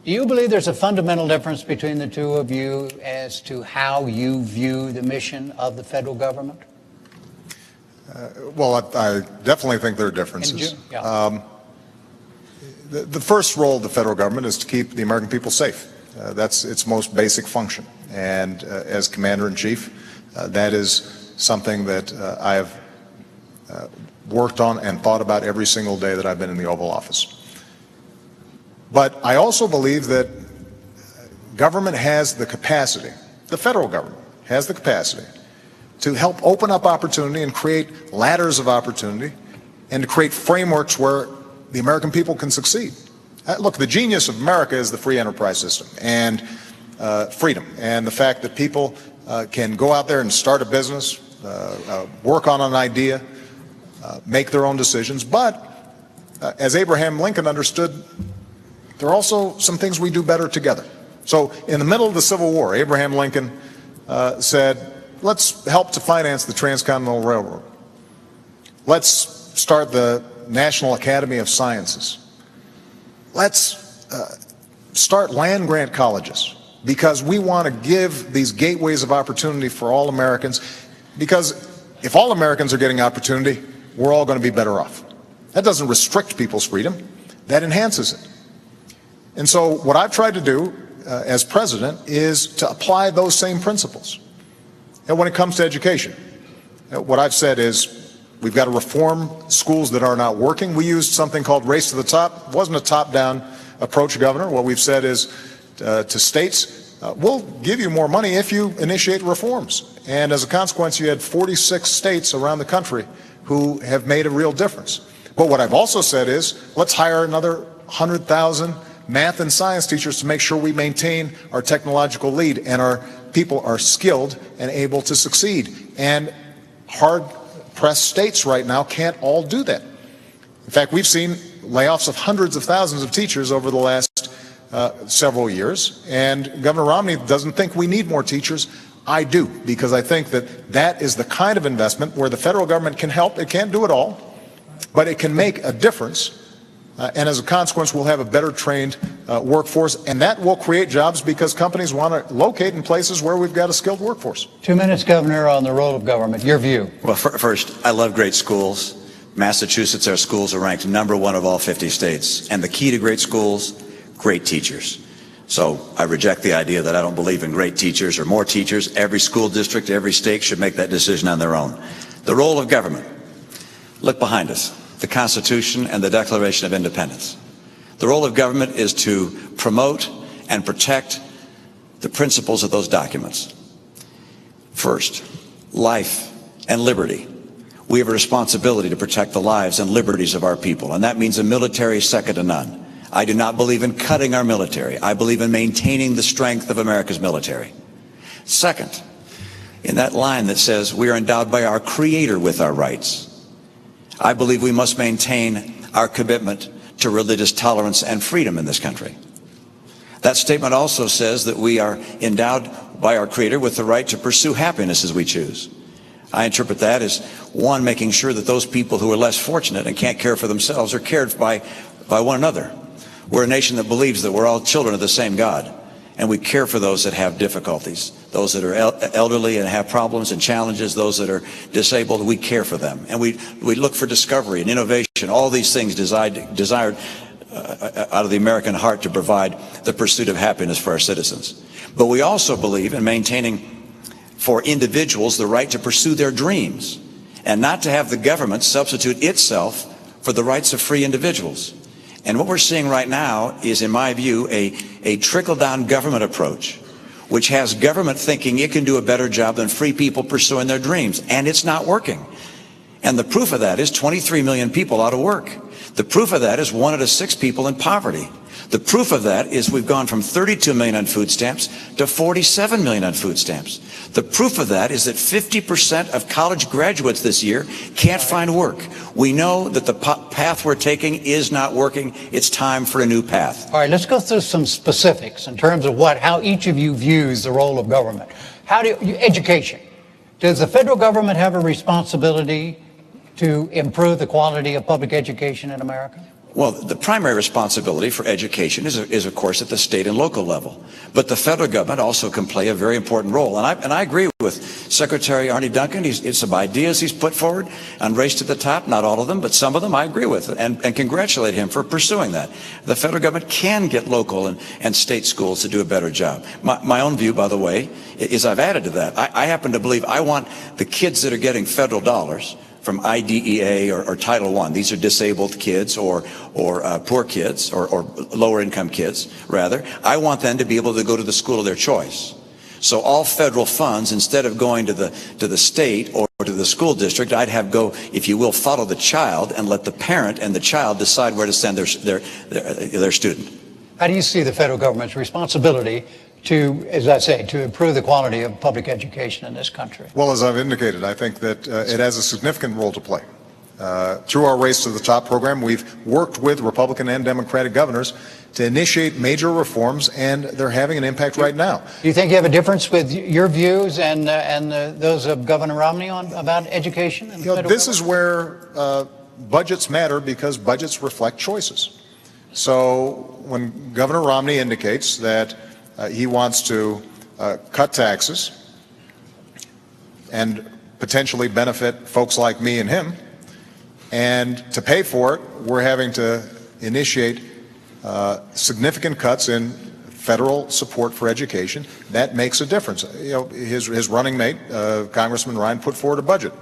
S1: do you believe there's a fundamental difference between the two of you as to how you view the mission of the federal government?
S2: Well, I definitely think there are differences. The first role of the federal government is to keep the American people safe. That's its most basic function. And as Commander-in-Chief, that is something that I have worked on and thought about every single day that I've been in the Oval Office. But I also believe that government has the capacity, the federal government has the capacity to help open up opportunity and create ladders of opportunity and to create frameworks where the American people can succeed. Look, the genius of America is the free enterprise system and freedom, and the fact that people can go out there and start a business, work on an idea, make their own decisions. But as Abraham Lincoln understood, there are also some things we do better together. So in the middle of the Civil War, Abraham Lincoln said, let's help to finance the Transcontinental Railroad. Let's start the National Academy of Sciences. Let's start land-grant colleges, because we want to give these gateways of opportunity for all Americans, because if all Americans are getting opportunity, we're all going to be better off. That doesn't restrict people's freedom, that enhances it. And so what I've tried to do as president is to apply those same principles. And when it comes to education, what I've said is we've got to reform schools that are not working. We used something called Race to the Top. It wasn't a top-down approach, Governor. What we've said is to states, we'll give you more money if you initiate reforms. And as a consequence, you had 46 states around the country who have made a real difference. But what I've also said is let's hire another 100,000 math and science teachers to make sure we maintain our technological lead and our people are skilled and able to succeed. And hard-pressed states right now can't all do that. In fact, we've seen layoffs of hundreds of thousands of teachers over the last several years, and Governor Romney doesn't think we need more teachers. I do, because I think that that is the kind of investment where the federal government can help. It can't do it all, but it can make a difference. And as a consequence, we'll have a better trained workforce, and that will create jobs because companies want to locate in places where we've got a skilled workforce.
S1: 2 minutes, Governor, on the role of government. Your view.
S3: Well, first, I love great schools. Massachusetts, our schools are ranked #1 of all 50 states. And the key to great schools, great teachers. So I reject the idea that I don't believe in great teachers or more teachers. Every school district, every state should make that decision on their own. The role of government. Look behind us. The Constitution and the Declaration of Independence. The role of government is to promote and protect the principles of those documents. First, life and liberty. we have a responsibility to protect the lives and liberties of our people, and that means a military second to none. I do not believe in cutting our military. I believe in maintaining the strength of America's military. Second, in that line that says we are endowed by our Creator with our rights, I believe we must maintain our commitment to religious tolerance and freedom in this country. That statement also says that we are endowed by our Creator with the right to pursue happiness as we choose. I interpret that as, one, making sure that those people who are less fortunate and can't care for themselves are cared by one another. We're a nation that believes that we're all children of the same God, and we care for those that have difficulties, those that are elderly and have problems and challenges, those that are disabled. We care for them, and we look for discovery and innovation, all these things desired out of the American heart to provide the pursuit of happiness for our citizens. But we also believe in maintaining for individuals the right to pursue their dreams and not to have the government substitute itself for the rights of free individuals. And what we're seeing right now is, in my view, a trickle-down government approach, which has government thinking it can do a better job than free people pursuing their dreams, and it's not working. And the proof of that is 23 million people out of work. The proof of that is 1 out of 6 people in poverty. The proof of that is we've gone from 32 million on food stamps to 47 million on food stamps. The proof of that is that 50% of college graduates this year can't find work. We know that the path we're taking is not working. It's time for a new path.
S1: All right, let's go through some specifics in terms of how each of you views the role of government. Education. Does the federal government have a responsibility to improve the quality of public education in America?
S3: Well, the primary responsibility for education is of course, at the state and local level. But the federal government also can play a very important role. And I agree with Secretary Arne Duncan. It's some ideas he's put forward on Race to the Top, not all of them, but some of them I agree with, and congratulate him for pursuing that. The federal government can get local and state schools to do a better job. My own view, by the way, is I've added to that. I happen to believe I want the kids that are getting federal dollars from IDEA or Title I. These are disabled kids or poor kids or lower income kids, rather. I want them to be able to go to the school of their choice. So all federal funds, instead of going to the state or to the school district, I'd have go, if you will, follow the child and let the parent and the child decide where to send their student.
S1: How do you see the federal government's responsibility to, as I say, to improve the quality of public education in this country?
S2: Well, as I've indicated, I think that it has a significant role to play. Through our Race to the Top program, we've worked with Republican and Democratic governors to initiate major reforms, and they're having an impact right now.
S1: Do you think you have a difference with your views and those of Governor Romney about education? In the federal
S2: This
S1: government?
S2: is where budgets matter, because budgets reflect choices. So when Governor Romney indicates that he wants to cut taxes and potentially benefit folks like me and him, and to pay for it, we're having to initiate significant cuts in federal support for education. That makes a difference. You know, his running mate, Congressman Ryan, put forward a budget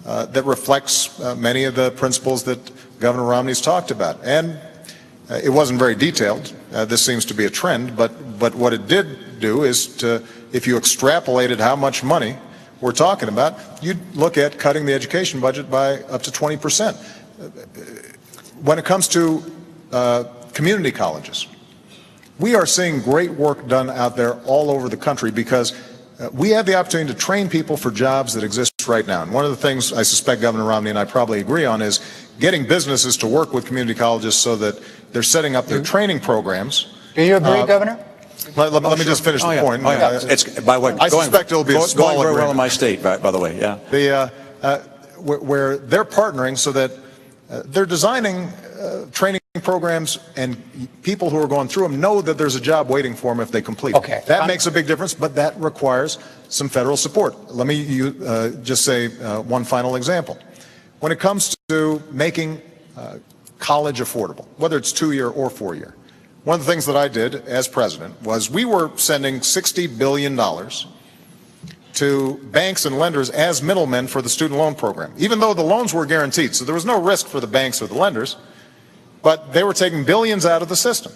S2: that reflects many of the principles that Governor Romney's talked about. And it wasn't very detailed. This seems to be a trend, but what it did do is to, if you extrapolated how much money we're talking about, you'd look at cutting the education budget by up to 20%. When it comes to community colleges, we are seeing great work done out there all over the country, because we have the opportunity to train people for jobs that exist right now. And one of the things I suspect Governor Romney and I probably agree on is getting businesses to work with community colleges so that they're setting up their training programs.
S1: Do you agree, Governor?
S2: Let me just finish the point.
S3: It's, by the way,
S2: I suspect it'll be a small
S3: going very well
S2: agreement.
S3: in my state, by the way, yeah.
S2: Where they're partnering so that they're designing training programs, and people who are going through them know that there's a job waiting for them if they complete.
S1: Okay.
S2: That makes a big difference, but that requires some federal support. Let me just say one final example. When it comes to making college affordable, whether it's 2-year or 4-year, one of the things that I did as president was we were sending $60 billion to banks and lenders as middlemen for the student loan program, even though the loans were guaranteed. So there was no risk for the banks or the lenders, but they were taking billions out of the system.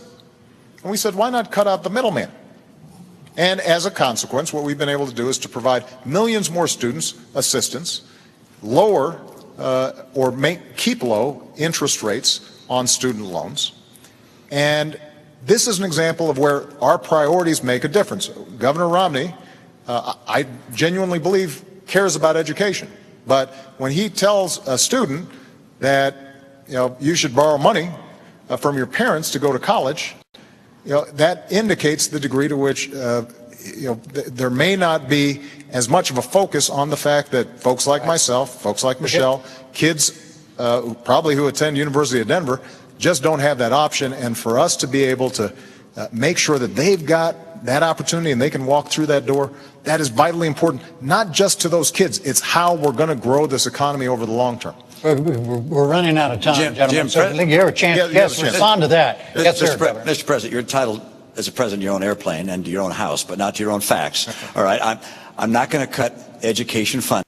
S2: And we said, why not cut out the middleman? And as a consequence, what we've been able to do is to provide millions more students assistance, lower or keep low interest rates on student loans. And this is an example of where our priorities make a difference. Governor Romney, I genuinely believe, cares about education. But when he tells a student that, you should borrow money from your parents to go to college, that indicates the degree to which, there may not be as much of a focus on the fact that folks like myself, folks like Michelle, kids probably who attend University of Denver, just don't have that option. And for us to be able to make sure that they've got that opportunity and they can walk through that door, that is vitally important, not just to those kids. It's how we're going to grow this economy over the long term.
S1: We're running out of time, gentlemen.
S3: So
S1: you have a chance. Yes, respond to that. Yes, sir,
S3: Mr. President, you're entitled as a president of your own airplane and to your own house, but not to your own facts. All right, I'm not going to cut education funding.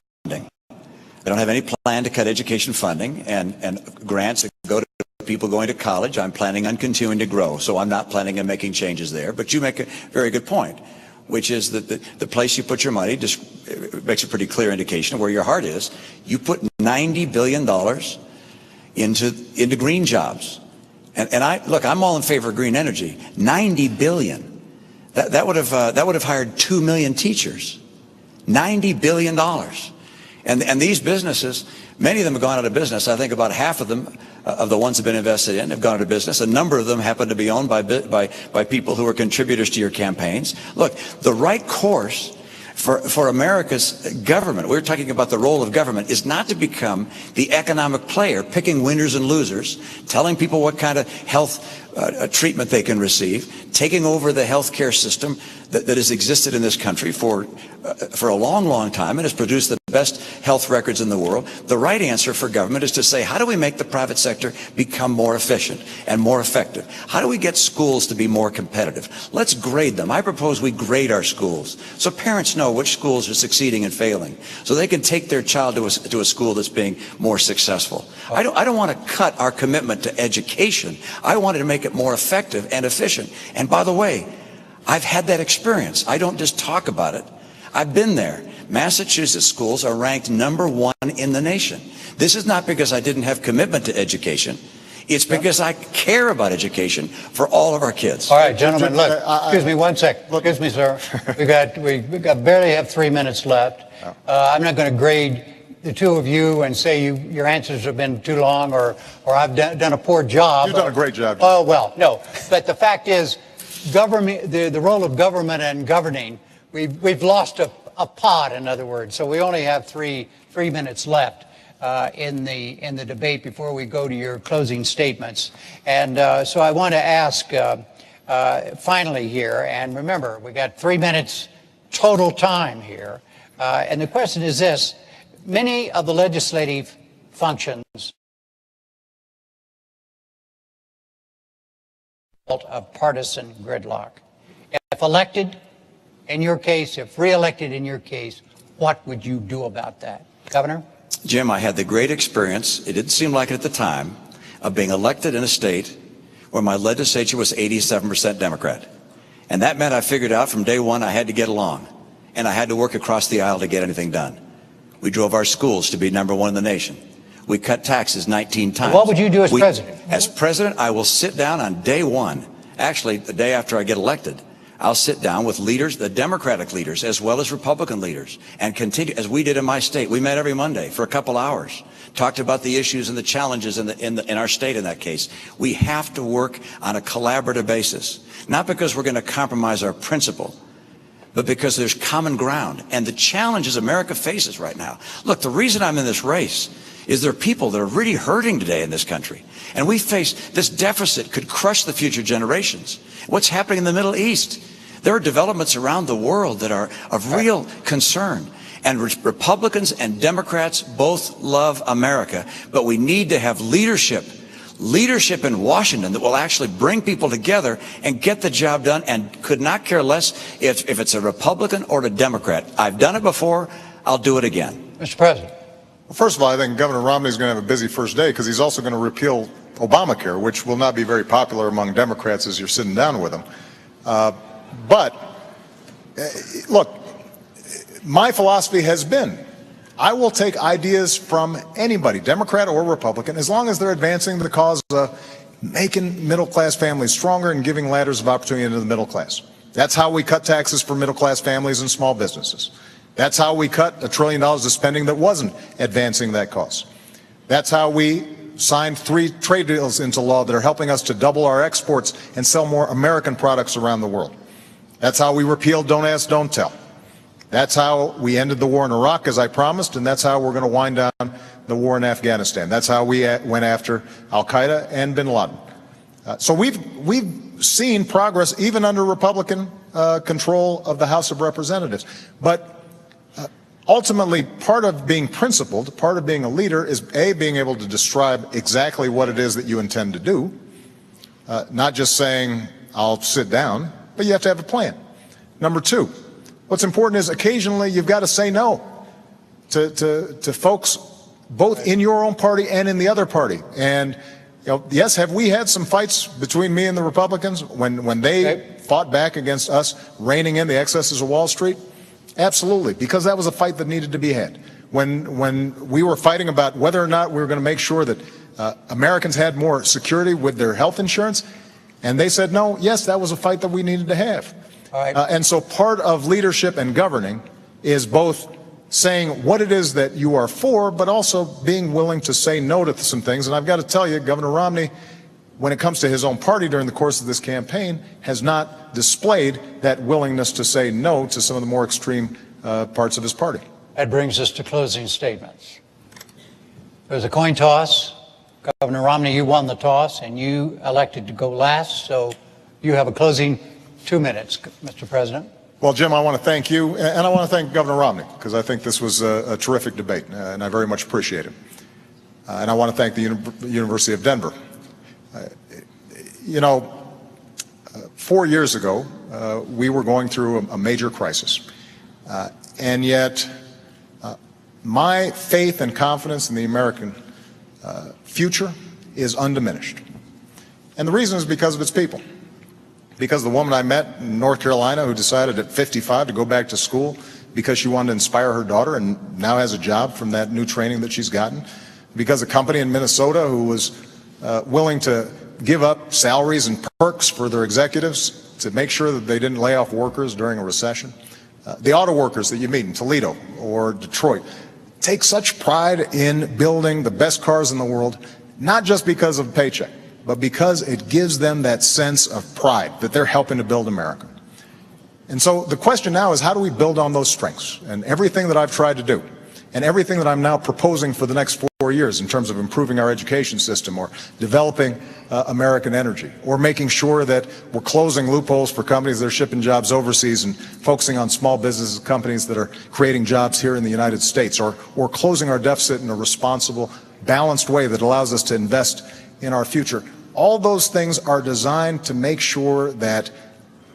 S3: I don't have any plan to cut education funding and grants that go to people going to college. I'm planning on continuing to grow, so I'm not planning on making changes there. But you make a very good point, which is that the place you put your money just makes a pretty clear indication of where your heart is. You put $90 billion into green jobs. And I'm all in favor of green energy. $90 billion. That would have hired 2 million teachers. $90 billion. And these businesses, many of them have gone out of business. I think about half of them, of the ones that have been invested in, have gone out of business. A number of them happen to be owned by people who are contributors to your campaigns. Look, the right course for America's government, we're talking about the role of government, is not to become the economic player, picking winners and losers, telling people what kind of health treatment they can receive, taking over the health care system that has existed in this country for a long, long time and has produced the best health records in the world. The right answer for government is to say, how do we make the private sector become more efficient and more effective? How do we get schools to be more competitive? Let's grade them. I propose we grade our schools so parents know which schools are succeeding and failing, so they can take their child to a school that's being more successful. I don't want to cut our commitment to education. I wanted to make it more effective and efficient. And by the way, I've had that experience. I don't just talk about it. I've been there. Massachusetts schools are ranked #1 in the nation. This is not because I didn't have commitment to education. It's because I care about education for all of our kids.
S1: All right, gentlemen, look, excuse me one sec. Excuse me, sir. we barely have 3 minutes left. I'm not going to grade the two of you and say your answers have been too long or I've done a poor job.
S2: You've done a great job.
S1: Oh, well, no. But the fact is, government, the role of government and governing, we've lost a pod, in other words. So we only have three minutes left in the debate before we go to your closing statements. And so I want to ask finally here, and remember, we got 3 minutes total time here. And the question is this: many of the legislative functions of partisan gridlock. If elected, in your case, if re-elected in your case, what would you do about that? Governor?
S3: Jim, I had the great experience, it didn't seem like it at the time, of being elected in a state where my legislature was 87% Democrat. And that meant I figured out from day one I had to get along. And I had to work across the aisle to get anything done. We drove our schools to be #1 in the nation. We cut taxes 19 times.
S1: What would you do as president?
S3: As president, I will sit down on day one. Actually, the day after I get elected, I'll sit down with leaders, the Democratic leaders, as well as Republican leaders, and continue, as we did in my state. We met every Monday for a couple hours, talked about the issues and the challenges in our state in that case. We have to work on a collaborative basis, not because we're going to compromise our principle, but because there's common ground. And the challenges America faces right now. Look, the reason I'm in this race is there are people that are really hurting today in this country. And we face this deficit could crush the future generations. What's happening in the Middle East? There are developments around the world that are of real concern. And Republicans and Democrats both love America. But we need to have leadership in Washington that will actually bring people together and get the job done, and could not care less if it's a Republican or a Democrat. I've done it before. I'll do it again.
S1: Mr. President.
S2: Well, first of all, I think Governor Romney is going to have a busy first day because he's also going to repeal Obamacare, which will not be very popular among Democrats as you're sitting down with him. But look, my philosophy has been I will take ideas from anybody, Democrat or Republican, as long as they're advancing the cause of making middle-class families stronger and giving ladders of opportunity into the middle class. That's how we cut taxes for middle-class families and small businesses. That's how we cut $1 trillion of spending that wasn't advancing that cause. That's how we signed 3 trade deals into law that are helping us to double our exports and sell more American products around the world. That's how we repealed Don't Ask, Don't Tell. That's how we ended the war in Iraq, as I promised, and that's how we're going to wind down the war in Afghanistan. That's how we went after al-Qaeda and bin Laden. So we've seen progress even under Republican control of the House of Representatives. But ultimately, part of being principled, part of being a leader is, A, being able to describe exactly what it is that you intend to do, not just saying, I'll sit down, but you have to have a plan. Number 2, what's important is occasionally you've got to say no to folks both in your own party and in the other party. And yes, have we had some fights between me and the Republicans when they fought back against us reining in the excesses of Wall Street? Absolutely, because that was a fight that needed to be had. When we were fighting about whether or not we were going to make sure that Americans had more security with their health insurance, and they said no, yes, that was a fight that we needed to have.
S1: All right.
S2: And so part of leadership and governing is both saying what it is that you are for, but also being willing to say no to some things. And I've got to tell you, Governor Romney, when it comes to his own party during the course of this campaign, has not displayed that willingness to say no to some of the more extreme parts of his party.
S1: That brings us to closing statements. There was a coin toss. Governor Romney, you won the toss, and you elected to go last, so you have a closing 2 minutes, Mr. President.
S2: Well, Jim, I want to thank you, and I want to thank Governor Romney, because I think this was a terrific debate, and I very much appreciate it. And I want to thank the University of Denver. 4 years ago, we were going through a major crisis, and yet my faith and confidence in the American future is undiminished. And the reason is because of its people. Because the woman I met in North Carolina who decided at 55 to go back to school because she wanted to inspire her daughter and now has a job from that new training that she's gotten. Because a company in Minnesota who was willing to give up salaries and perks for their executives to make sure that they didn't lay off workers during a recession. The auto workers that you meet in Toledo or Detroit take such pride in building the best cars in the world, not just because of a paycheck, but because it gives them that sense of pride that they're helping to build America. And so the question now is, how do we build on those strengths? And everything that I've tried to do, and everything that I'm now proposing for the next 4 years in terms of improving our education system or developing American energy, or making sure that we're closing loopholes for companies that are shipping jobs overseas and focusing on small business companies that are creating jobs here in the United States, or closing our deficit in a responsible, balanced way that allows us to invest in our future. All those things are designed to make sure that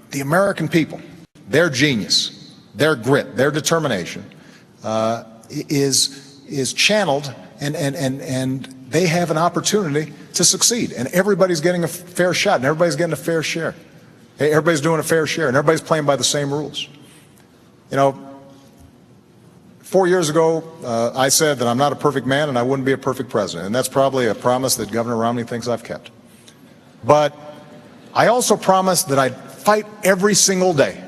S2: the American people, their genius, their grit, their determination is channeled, and they have an opportunity to succeed. And everybody's getting a fair shot, and everybody's getting a fair share. Everybody's doing a fair share, and everybody's playing by the same rules. 4 years ago, I said that I'm not a perfect man and I wouldn't be a perfect president. And that's probably a promise that Governor Romney thinks I've kept. But I also promised that I'd fight every single day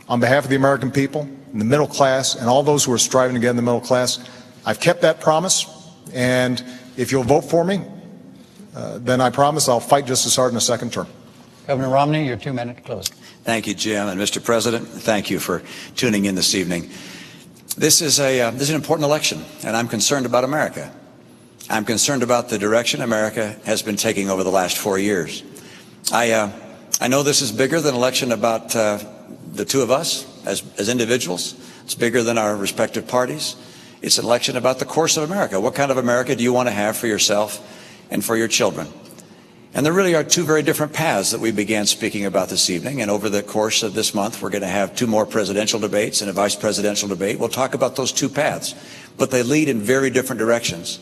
S2: on behalf of the American people, and the middle class, and all those who are striving to get in the middle class. I've kept that promise. And if you'll vote for me, then I promise I'll fight just as hard in a second term.
S1: Governor Romney, your 2 minute closing.
S3: Thank you, Jim. And Mr. President, thank you for tuning in this evening. This is an important election, and I'm concerned about America. I'm concerned about the direction America has been taking over the last 4 years. I know this is bigger than an election about the two of us as individuals. It's bigger than our respective parties. It's an election about the course of America. What kind of America do you want to have for yourself and for your children? And there really are two very different paths that we began speaking about this evening. And over the course of this month, we're going to have 2 more presidential debates and a vice presidential debate. We'll talk about those 2 paths, but they lead in very different directions.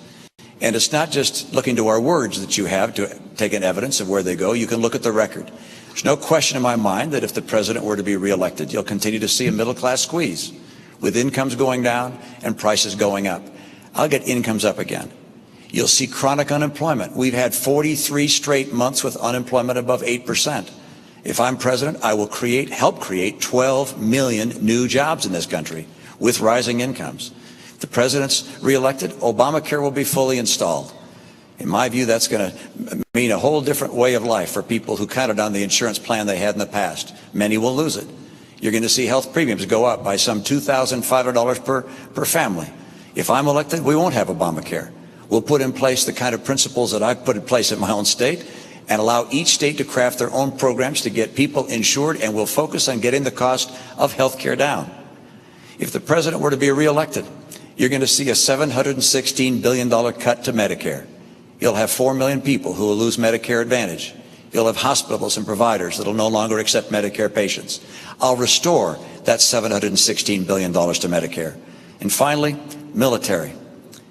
S3: And it's not just looking to our words that you have to take an evidence of where they go. You can look at the record. There's no question in my mind that if the president were to be reelected, you'll continue to see a middle-class squeeze. with incomes going down and prices going up. I'll get incomes up again. You'll see chronic unemployment. We've had 43 straight months with unemployment above 8%. If I'm president, I will help create 12 million new jobs in this country with rising incomes. If the president's reelected, Obamacare will be fully installed. In my view, that's going to mean a whole different way of life for people who counted on the insurance plan they had in the past. Many will lose it. You're going to see health premiums go up by some $2,500 per family. If I'm elected, we won't have Obamacare. We'll put in place the kind of principles that I've put in place in my own state and allow each state to craft their own programs to get people insured, and we'll focus on getting the cost of health care down. If the president were to be reelected, you're going to see a $716 billion cut to Medicare. You'll have 4 million people who will lose Medicare Advantage. You'll have hospitals and providers that will no longer accept Medicare patients. I'll restore that $716 billion to Medicare. And finally, military.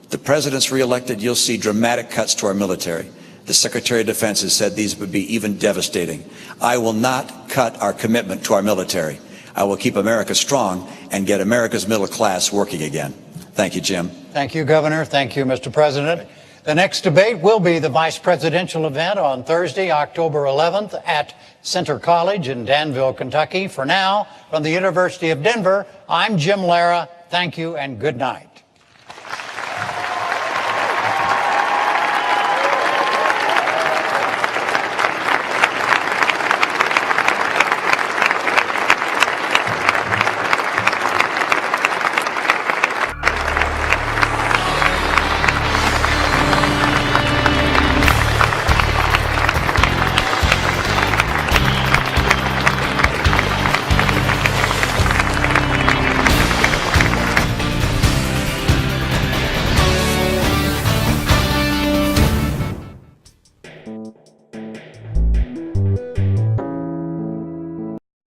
S3: If the president's reelected, you'll see dramatic cuts to our military. The Secretary of Defense has said these would be even devastating. I will not cut our commitment to our military. I will keep America strong and get America's middle class working again. Thank you, Jim.
S1: Thank you, Governor. Thank you, Mr. President. The next debate will be the vice presidential event on Thursday, October 11th at Center College in Danville, Kentucky. For now, from the University of Denver, I'm Jim Lara. Thank you and good night.